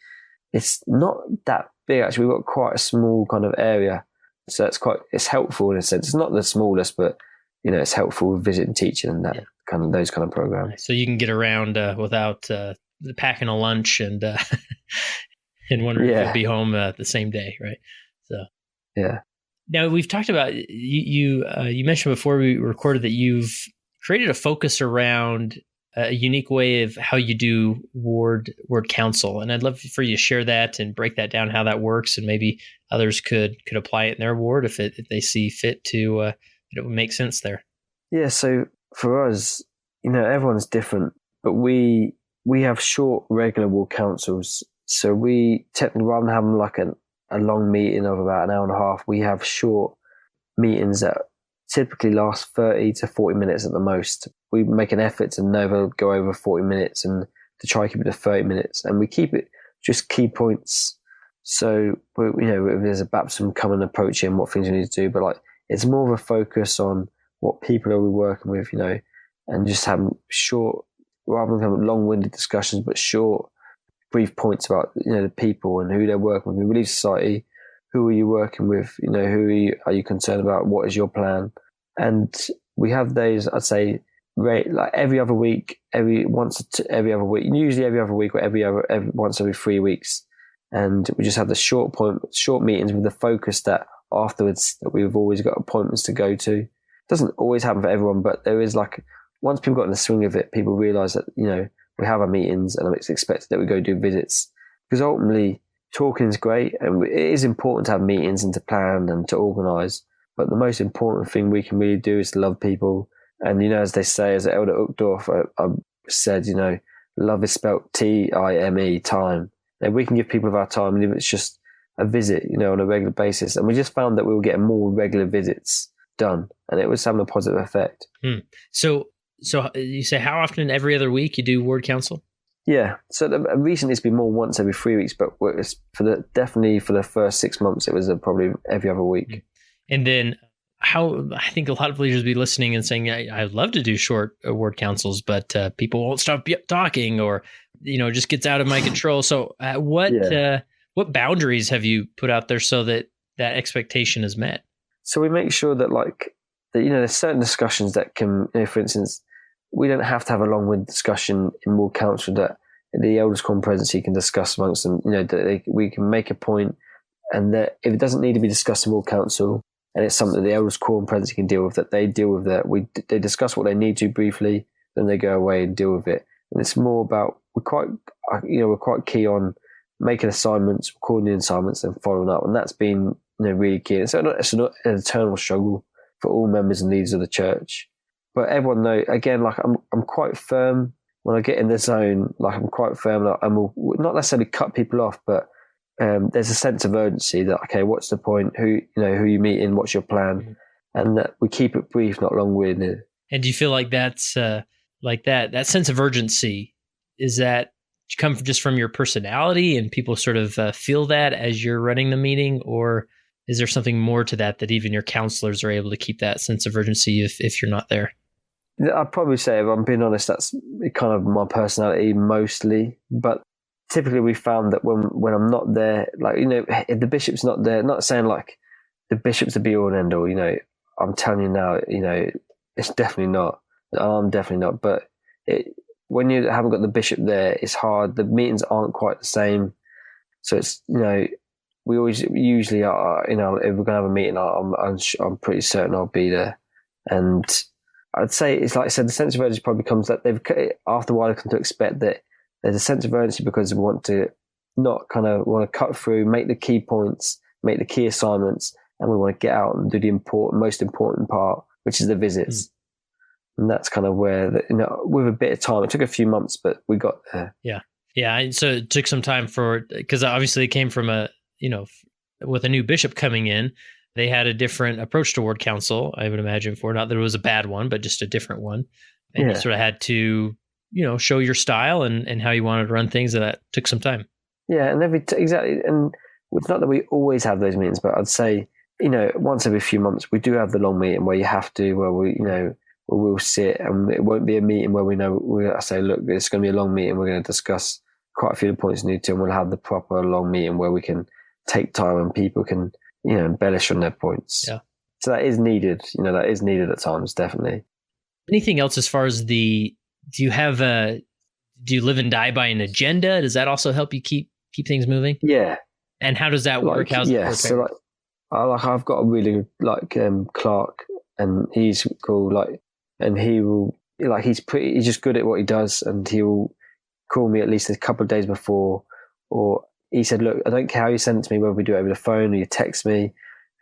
it's not that big actually. We've got quite a small kind of area. So it's helpful in a sense. It's not the smallest, but it's helpful with visiting teaching and that those kind of programs. So you can get around without packing a lunch and wondering if you'll be home the same day, right? So yeah. Now we've talked about you mentioned before we recorded that you've created a focus around a unique way of how you do ward council, and I'd love for you to share that and break that down, how that works, and maybe others could apply it in their ward if they see fit to it would make sense there. Yeah. So for us, everyone's different, but we have short regular ward councils. So we technically, rather than having like a long meeting of about an hour and a half, we have short meetings that typically last 30 to 40 minutes at the most. We make an effort to never go over 40 minutes and to try to keep it to 30 minutes. And we keep it just key points. So, if there's a baptism coming approaching, what things we need to do, but like it's more of a focus on what people are we working with, and just having short, rather than having long-winded discussions, but short, brief points about, the people and who they're working with in Relief Society. Who are you working with? Who are you concerned about? What is your plan? And we have those, I'd say, like every other week, every other week, usually every other week or once every 3 weeks. And we just have the short meetings with the focus that afterwards that we've always got appointments to go to. It doesn't always happen for everyone, but there is like, once people got in the swing of it, people realize that, we have our meetings and it's expected that we go do visits. Because ultimately, talking is great and it is important to have meetings and to plan and to organise. But the most important thing we can really do is to love people. And, as they say, as Elder Uchtdorf said, love is spelt Time, time. And we can give people of our time, and if it's just a visit, on a regular basis. And we just found that we were getting more regular visits done, and it was having a positive effect. So you say how often? Every other week you do ward council? Yeah. So recently it's been more once every 3 weeks, but it's definitely for the first 6 months, it was probably every other week. And then I think a lot of leaders will be listening and saying, I'd love to do short ward councils, but people won't stop talking, or, just gets out of my control. So what boundaries have you put out there so that expectation is met? So we make sure that there's certain discussions that can, for instance, we don't have to have a long-winded discussion in ward council that the elders quorum presidency can discuss amongst them. That we can make a point, and that if it doesn't need to be discussed in ward council, and it's something that the elders quorum presidency can deal with, that they deal with that. They discuss what they need to briefly, then they go away and deal with it. And it's more about we're quite key on making assignments, recording the assignments, and following up, and that's been really key. It's not an eternal struggle for all members and leaders of the church, but everyone knows. Again, I'm quite firm when I get in the zone. I'm quite firm, and we'll not necessarily cut people off, but there's a sense of urgency that, okay, what's the point? Who you meeting? What's your plan? And that we keep it brief, not long-winded. And do you feel like that's that sense of urgency? Is that come just from your personality, and people sort of feel that as you're running the meeting, or is there something more to that even your counselors are able to keep that sense of urgency if you're not there? I'd probably say, if I'm being honest, that's kind of my personality mostly, but typically we found that when I'm not there, if the bishop's not there, not saying the bishop's the be all and end all, I'm telling you now, it's definitely not. I'm definitely not. But when you haven't got the bishop there, it's hard. The meetings aren't quite the same. So it's, we usually are, if we're going to have a meeting, I'm pretty certain I'll be there. And I'd say it's like I said, the sense of urgency probably comes that after a while they come to expect that there's a sense of urgency because we want to cut through, make the key points, make the key assignments, and we want to get out and do the most important part, which is the visits. And that's kind of where, with a bit of time, it took a few months, but we got there. Yeah. Yeah. So it took some time because obviously it came from with a new bishop coming in, they had a different approach to ward council, I would imagine, not that it was a bad one, but just a different one. And you sort of had to, show your style and how you wanted to run things, and that took some time. Yeah, and exactly. And it's not that we always have those meetings, but I'd say, once every few months, we do have the long meeting where you have to, where we'll sit, and it won't be a meeting where I say, look, it's going to be a long meeting. We're going to discuss quite a few of the points we need to, and we'll have the proper long meeting where we can take time and people can, embellish on their points. Yeah. So that is needed. That is needed at times, definitely. Anything else as far as do you live and die by an agenda? Does that also help you keep things moving? Yeah. And how does that work? How's it work? So I've got a really Clark, and he's cool. And he will he's just good at what he does, and he will call me at least a couple of days before, or he said, look, I don't care how you send it to me, whether we do it over the phone or you text me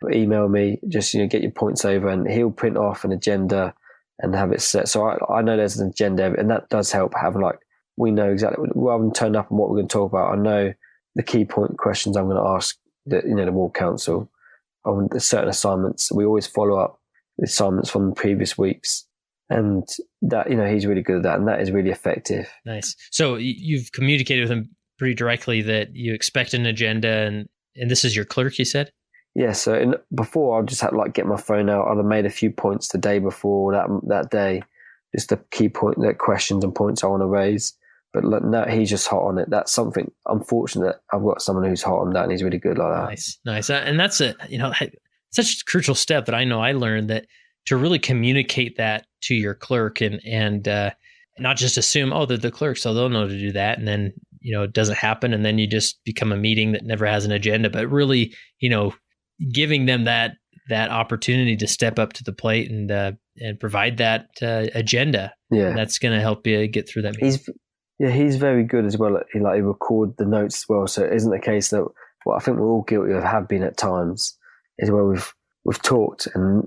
or email me, just get your points over, and he'll print off an agenda and have it set. So I know there's an agenda, and that does help having we know exactly, rather than turn up and what we're going to talk about, I know the key point questions I'm going to ask the ward council on the certain assignments. We always follow up the assignments from the previous weeks, and that, he's really good at that, and that is really effective. Nice. So you've communicated with him pretty directly that you expect an agenda, and this is your clerk, you said? Yeah, so before I just had to get my phone out. I'd have made a few points the day before that day, just the key point, the questions and points I want to raise. But now he's just hot on it. That's something. I'm fortunate I've got someone who's hot on that, and he's really good like that. Nice. And that's such a crucial step that I know I learned, that to really communicate that to your clerk and not just assume, they're the clerk, so they'll know to do that, and then it doesn't happen, and then you just become a meeting that never has an agenda. But really, giving them that opportunity to step up to the plate and provide that agenda. Yeah, that's going to help you get through that meeting. He's very good as well. He record the notes as well. So it isn't the case that what I think we're all guilty of, have been at times, is where we've talked and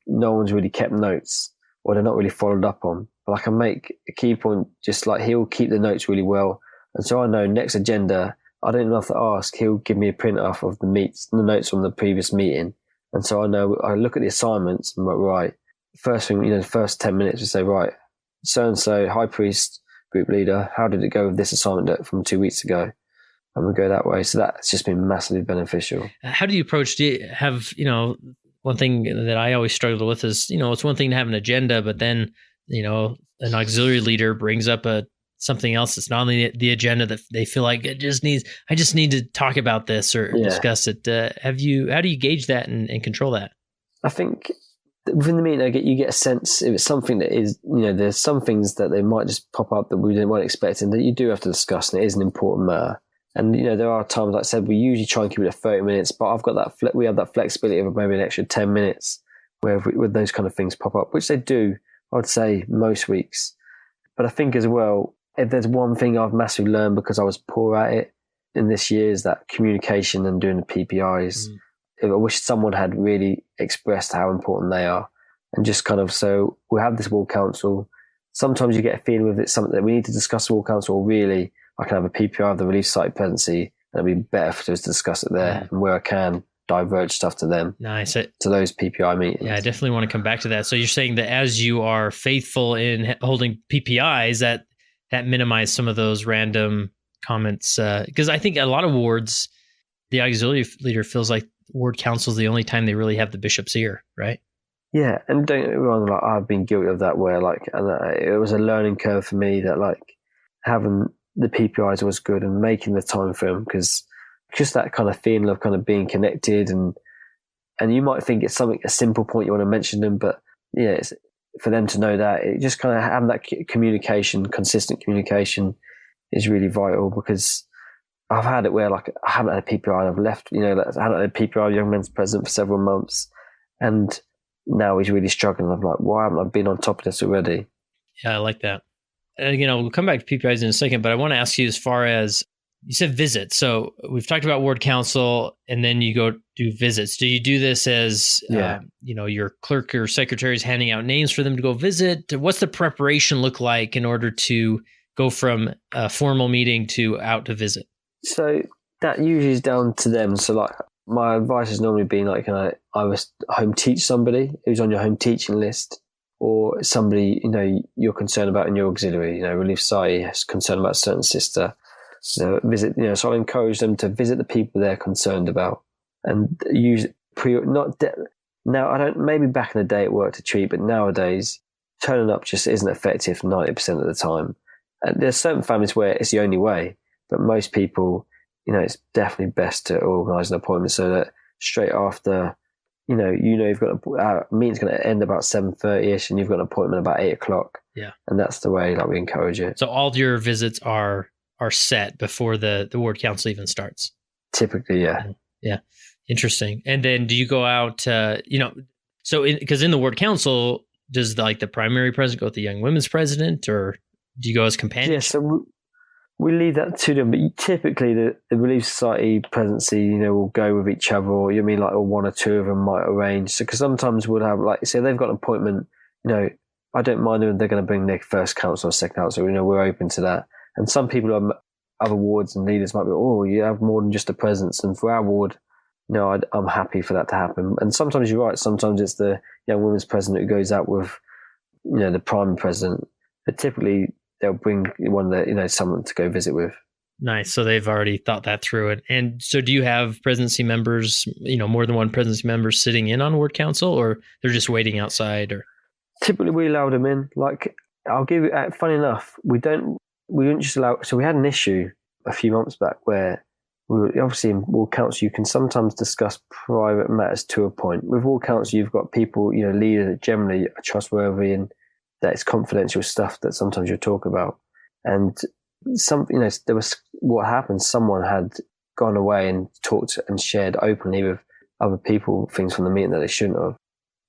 no one's really kept notes, or they're not really followed up on. But I can make a key point, just he'll keep the notes really well. And so I know next agenda, I don't even have to ask. He'll give me a print off of the notes from the previous meeting, And so I look at the assignments and I'm like, right, first thing, the first 10 minutes we say, right, so-and-so, high priest, group leader, how did it go with this assignment from 2 weeks ago? And we go that way. So that's just been massively beneficial. How do you approach, do you have, one thing that I always struggle with is, it's one thing to have an agenda, but then, an auxiliary leader brings up something else that's not on the agenda that they feel like I just need to talk about this or discuss it. How do you gauge that and control that? I think within the meeting, you get a sense if it's something that is, there's some things that they might just pop up that we weren't expecting that you do have to discuss, and it is an important matter. And, there are times, like I said, we usually try and keep it at 30 minutes, but I've got we have that flexibility of maybe an extra 10 minutes where those kind of things pop up, which they do, I would say, most weeks. But I think as well, if there's one thing I've massively learned because I was poor at it in this year is that communication and doing the PPIs. I wish someone had really expressed how important they are. And just kind of, so we have this ward council. Sometimes you get a feeling with it, something that we need to discuss the ward council, or really, I can have a PPI of the Relief Society presidency, and it'd be better for us to discuss it there, and where I can diverge stuff to them. Nice. To those PPI meetings. Yeah, I definitely want to come back to that. So you're saying that as you are faithful in holding PPIs, that minimize some of those random comments, because I think a lot of wards, the auxiliary leader feels like ward council is the only time they really have the bishop's ear, right? Yeah, and don't get me wrong, like I've been guilty of that where it was a learning curve for me that having the PPIs was good and making the time for them, because just that kind of feeling of kind of being connected and you might think it's a simple point you want to mention them, but yeah, it's for them to know that it just kind of having that communication, consistent communication is really vital, because I've had it where I haven't had a PPI and I've left, I haven't had a PPI Young Men's President for several months, and now he's really struggling. I'm like, why haven't I been on top of this already? Yeah, I like that. We'll come back to PPIs in a second, but I want to ask you, as far as you said visits. So we've talked about ward council, and then you go do visits. Do you do this as, your clerk or secretary is handing out names for them to go visit? What's the preparation look like in order to go from a formal meeting to out to visit? So that usually is down to them. So my advice has normally been I was home teach somebody who's on your home teaching list, or somebody, you're concerned about in your auxiliary, Relief Society is concerned about a certain sister. Visit, so I encourage them to visit the people they're concerned about, and use now I don't, maybe back in the day it worked a treat, but nowadays turning up just isn't effective 90% of the time. And there's certain families where it's the only way, but most people, it's definitely best to organise an appointment so that straight after, you've got a meeting's going to end about 7:30ish, and you've got an appointment about 8:00. Yeah, and that's the way we encourage it. So all your visits are set before the ward council even starts. Typically, yeah. Yeah, interesting. And then do you go out? Because in the ward council, does the primary president go with the young women's president, or do you go as companion? Yeah, so we leave that to them, but typically the Relief Society presidency, will go with each other, or or one or two of them might arrange. So, because sometimes we'll have, say they've got an appointment, I don't mind them if they're going to bring their first council or second council, we're open to that. And some people on other wards and leaders might be, you have more than just a presence. And for our ward, I'm happy for that to happen. And sometimes you're right, sometimes it's the young women's president who goes out with, the primary president. But typically they'll bring one that, someone to go visit with. Nice. So they've already thought that through. And so do you have presidency members, more than one presidency member sitting in on ward council, or they're just waiting outside? Or typically we allow them in. I'll give you, funny enough, we didn't just allow, so we had an issue a few months back where we were, obviously in ward council, you can sometimes discuss private matters to a point. With ward council, you've got people, leaders that generally are trustworthy, and that it's confidential stuff that sometimes you'll talk about. And there was, what happened, someone had gone away and talked and shared openly with other people things from the meeting that they shouldn't have.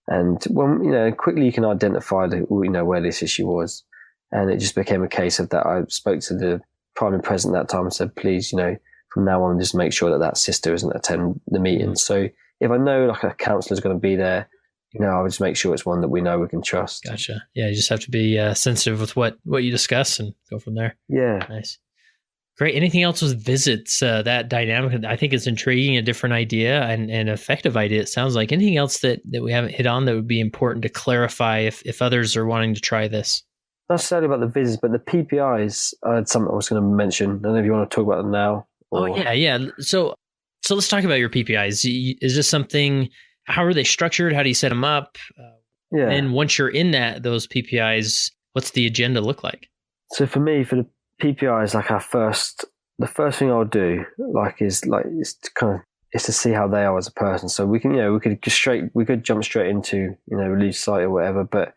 And when, quickly you can identify where this issue was. And it just became a case of that. I spoke to the primary president that time and said, please, from now on, just make sure that sister isn't attending the meeting. So if I know a counsellor is going to be there, I would just make sure it's one that we know we can trust. Gotcha. Yeah, you just have to be sensitive with what you discuss and go from there. Yeah. Nice. Great. Anything else with visits, that dynamic? I think it's intriguing, a different idea and an effective idea. It sounds like. Anything else that we haven't hit on that would be important to clarify if others are wanting to try this? Not necessarily about the visits, but the PPIs. I had something I was going to mention. I don't know if you want to talk about them now. Or... Oh, yeah. So let's talk about your PPIs. Is this something, how are they structured? How do you set them up? And once you're in those PPIs, what's the agenda look like? So for me, for the PPIs, like the first thing I'll do, is to see how they are as a person. So we could jump straight into, release site or whatever, but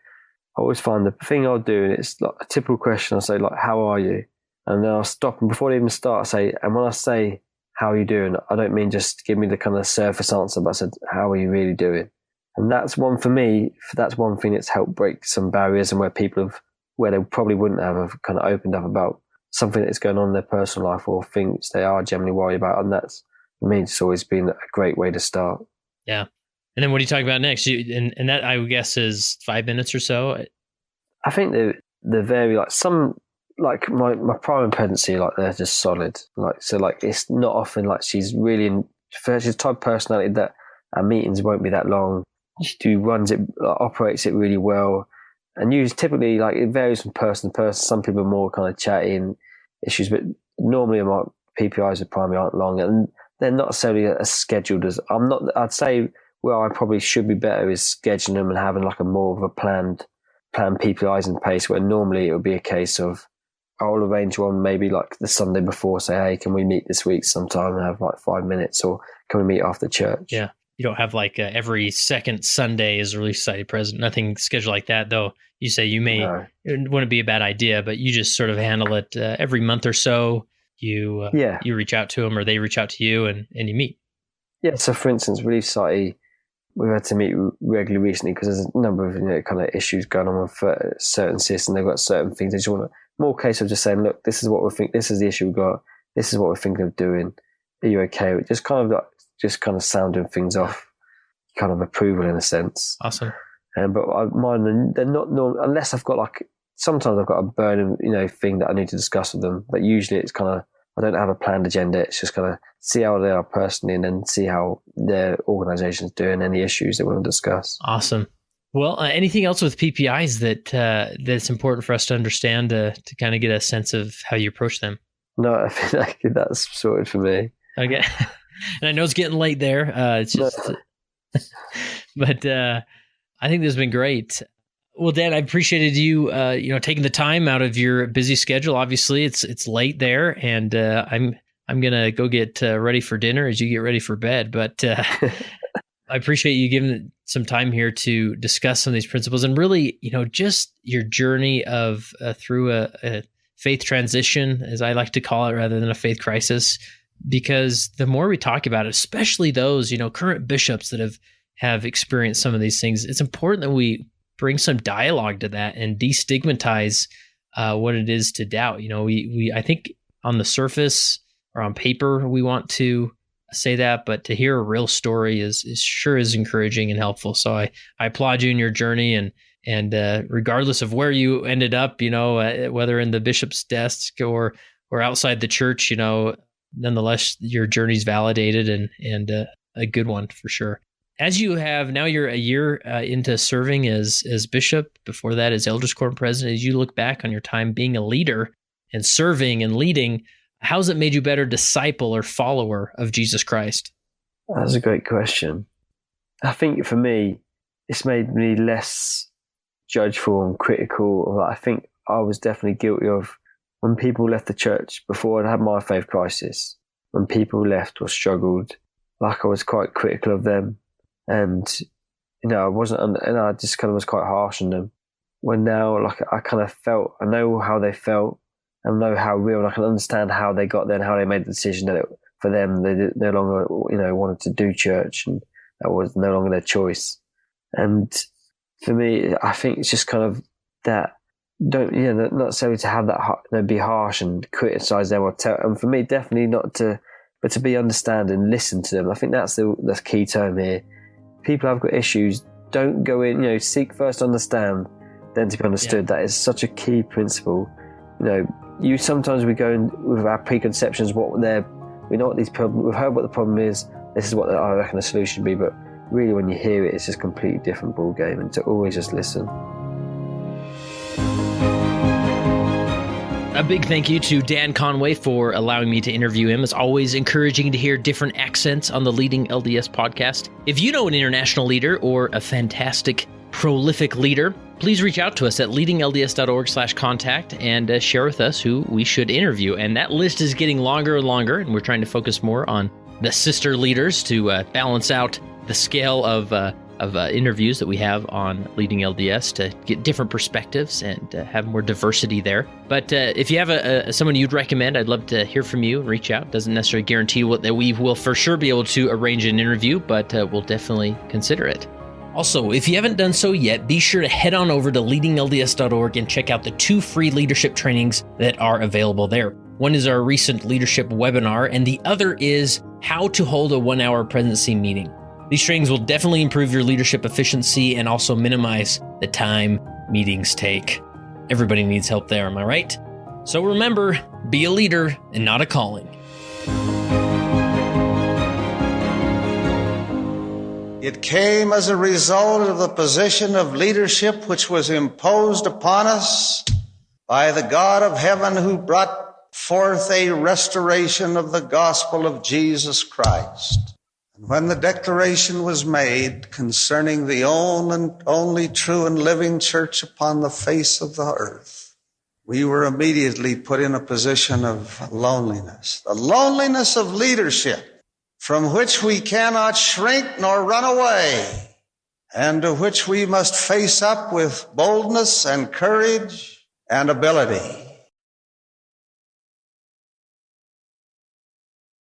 I always find the thing I'll do, and it's like a typical question, I'll say, like, how are you? And then I'll stop, and before they even start, I say, and when I say, how are you doing? I don't mean just give me the kind of surface answer, but I said, how are you really doing? And that's one for me, that's one thing that's helped break some barriers, and where they probably wouldn't have kind of opened up about something that's going on in their personal life or things they are generally worried about. And that's, for me, it's always been a great way to start. Yeah. And then what do you talk about next? And that, I would guess, is 5 minutes or so? I think they're very, some, like my prime dependency, like they're just solid. It's not often she's really she's the type of personality that our meetings won't be that long. She operates it really well. And typically, it varies from person to person. Some people are more kind of chatty and issues, but normally my PPIs are primary aren't long, and they're not necessarily as scheduled as I'm not. I'd say where I probably should be better is scheduling them and having a more of a planned PPIs in place, where normally it would be a case of I'll arrange one maybe the Sunday before, say, hey, can we meet this week sometime and have 5 minutes, or can we meet after church? Yeah. You don't have every second Sunday is Relief Society present. Nothing scheduled like that, though. You say it wouldn't be a bad idea, but you just sort of handle it every month or so. You reach out to them, or they reach out to you, and you meet. Yeah. So, for instance, Relief Society, we've had to meet regularly recently because there's a number of kind of issues going on with certain systems, and they've got certain things. They just want more case of just saying, look, this is what we think. This is the issue we've got. This is what we're thinking of doing. Are you okay? Just kind of sounding things off, kind of approval in a sense. Awesome. But mine, they're not normal unless I've got sometimes I've got a burning, thing that I need to discuss with them. But usually it's kind of, I don't have a planned agenda. It's just kind of see how they are personally, and then see how their organization's doing, any issues they want to discuss. Awesome. Well, anything else with PPIs that's important for us to understand to kind of get a sense of how you approach them? No, I feel like that's sorted for me. Okay. And I know it's getting late there. It's just, but I think this has been great. Well, Dan, I appreciated you, taking the time out of your busy schedule. Obviously, it's late there, and I'm gonna go get ready for dinner as you get ready for bed. But I appreciate you giving some time here to discuss some of these principles, and really, just your journey of through a faith transition, as I like to call it, rather than a faith crisis. Because the more we talk about it, especially those, current bishops that have experienced some of these things, it's important that we bring some dialogue to that and destigmatize what it is to doubt. I think on the surface or on paper, we want to say that, but to hear a real story is sure is encouraging and helpful. So I applaud you in your journey, and regardless of where you ended up, whether in the bishop's desk or outside the church, nonetheless, your journey's validated and a good one for sure. As you have now, you're a year into serving as bishop. Before that, as elders quorum president. As you look back on your time being a leader and serving and leading, how's it made you better disciple or follower of Jesus Christ? That's a great question. I think for me, it's made me less judgeful and critical. I think I was definitely guilty of when people left the church before I had my faith crisis. When people left or struggled, I was quite critical of them. And, I wasn't, and I just kind of was quite harsh on them. When now, I kind of felt, I know how they felt, I know how real, and I can understand how they got there and how they made the decision that for them, they no longer, wanted to do church, and that was no longer their choice. And for me, I think it's just kind of that, not necessarily to have that, be harsh and criticize them or tell, and for me, definitely not to, but to be understanding and listen to them. I think that's the key term here. People have got issues, don't go in, seek first understand, then to be understood. Yeah. That is such a key principle. Sometimes we go in with our preconceptions, we know what these problems, we've heard what the problem is, this is what I reckon the solution would be, but really when you hear it, it's just a completely different ball game, and to always just listen. A big thank you to Dan Conway for allowing me to interview him. It's always encouraging to hear different accents on the Leading LDS podcast. If you know an international leader or a fantastic, prolific leader, please reach out to us at leadinglds.org/contact and share with us who we should interview. And that list is getting longer and longer, and we're trying to focus more on the sister leaders to balance out the scale of interviews that we have on Leading LDS to get different perspectives and have more diversity there. But if you have someone you'd recommend, I'd love to hear from you and reach out. Doesn't necessarily guarantee that we will for sure be able to arrange an interview, but we'll definitely consider it. Also, if you haven't done so yet, be sure to head on over to leadinglds.org and check out the 2 free leadership trainings that are available there. One is our recent leadership webinar, and the other is how to hold a 1-hour presidency meeting. These trainings will definitely improve your leadership efficiency and also minimize the time meetings take. Everybody needs help there, am I right? So remember, be a leader and not a calling. It came as a result of the position of leadership which was imposed upon us by the God of heaven, who brought forth a restoration of the gospel of Jesus Christ. And when the declaration was made concerning the only true and living church upon the face of the earth, we were immediately put in a position of loneliness, the loneliness of leadership, from which we cannot shrink nor run away, and to which we must face up with boldness and courage and ability.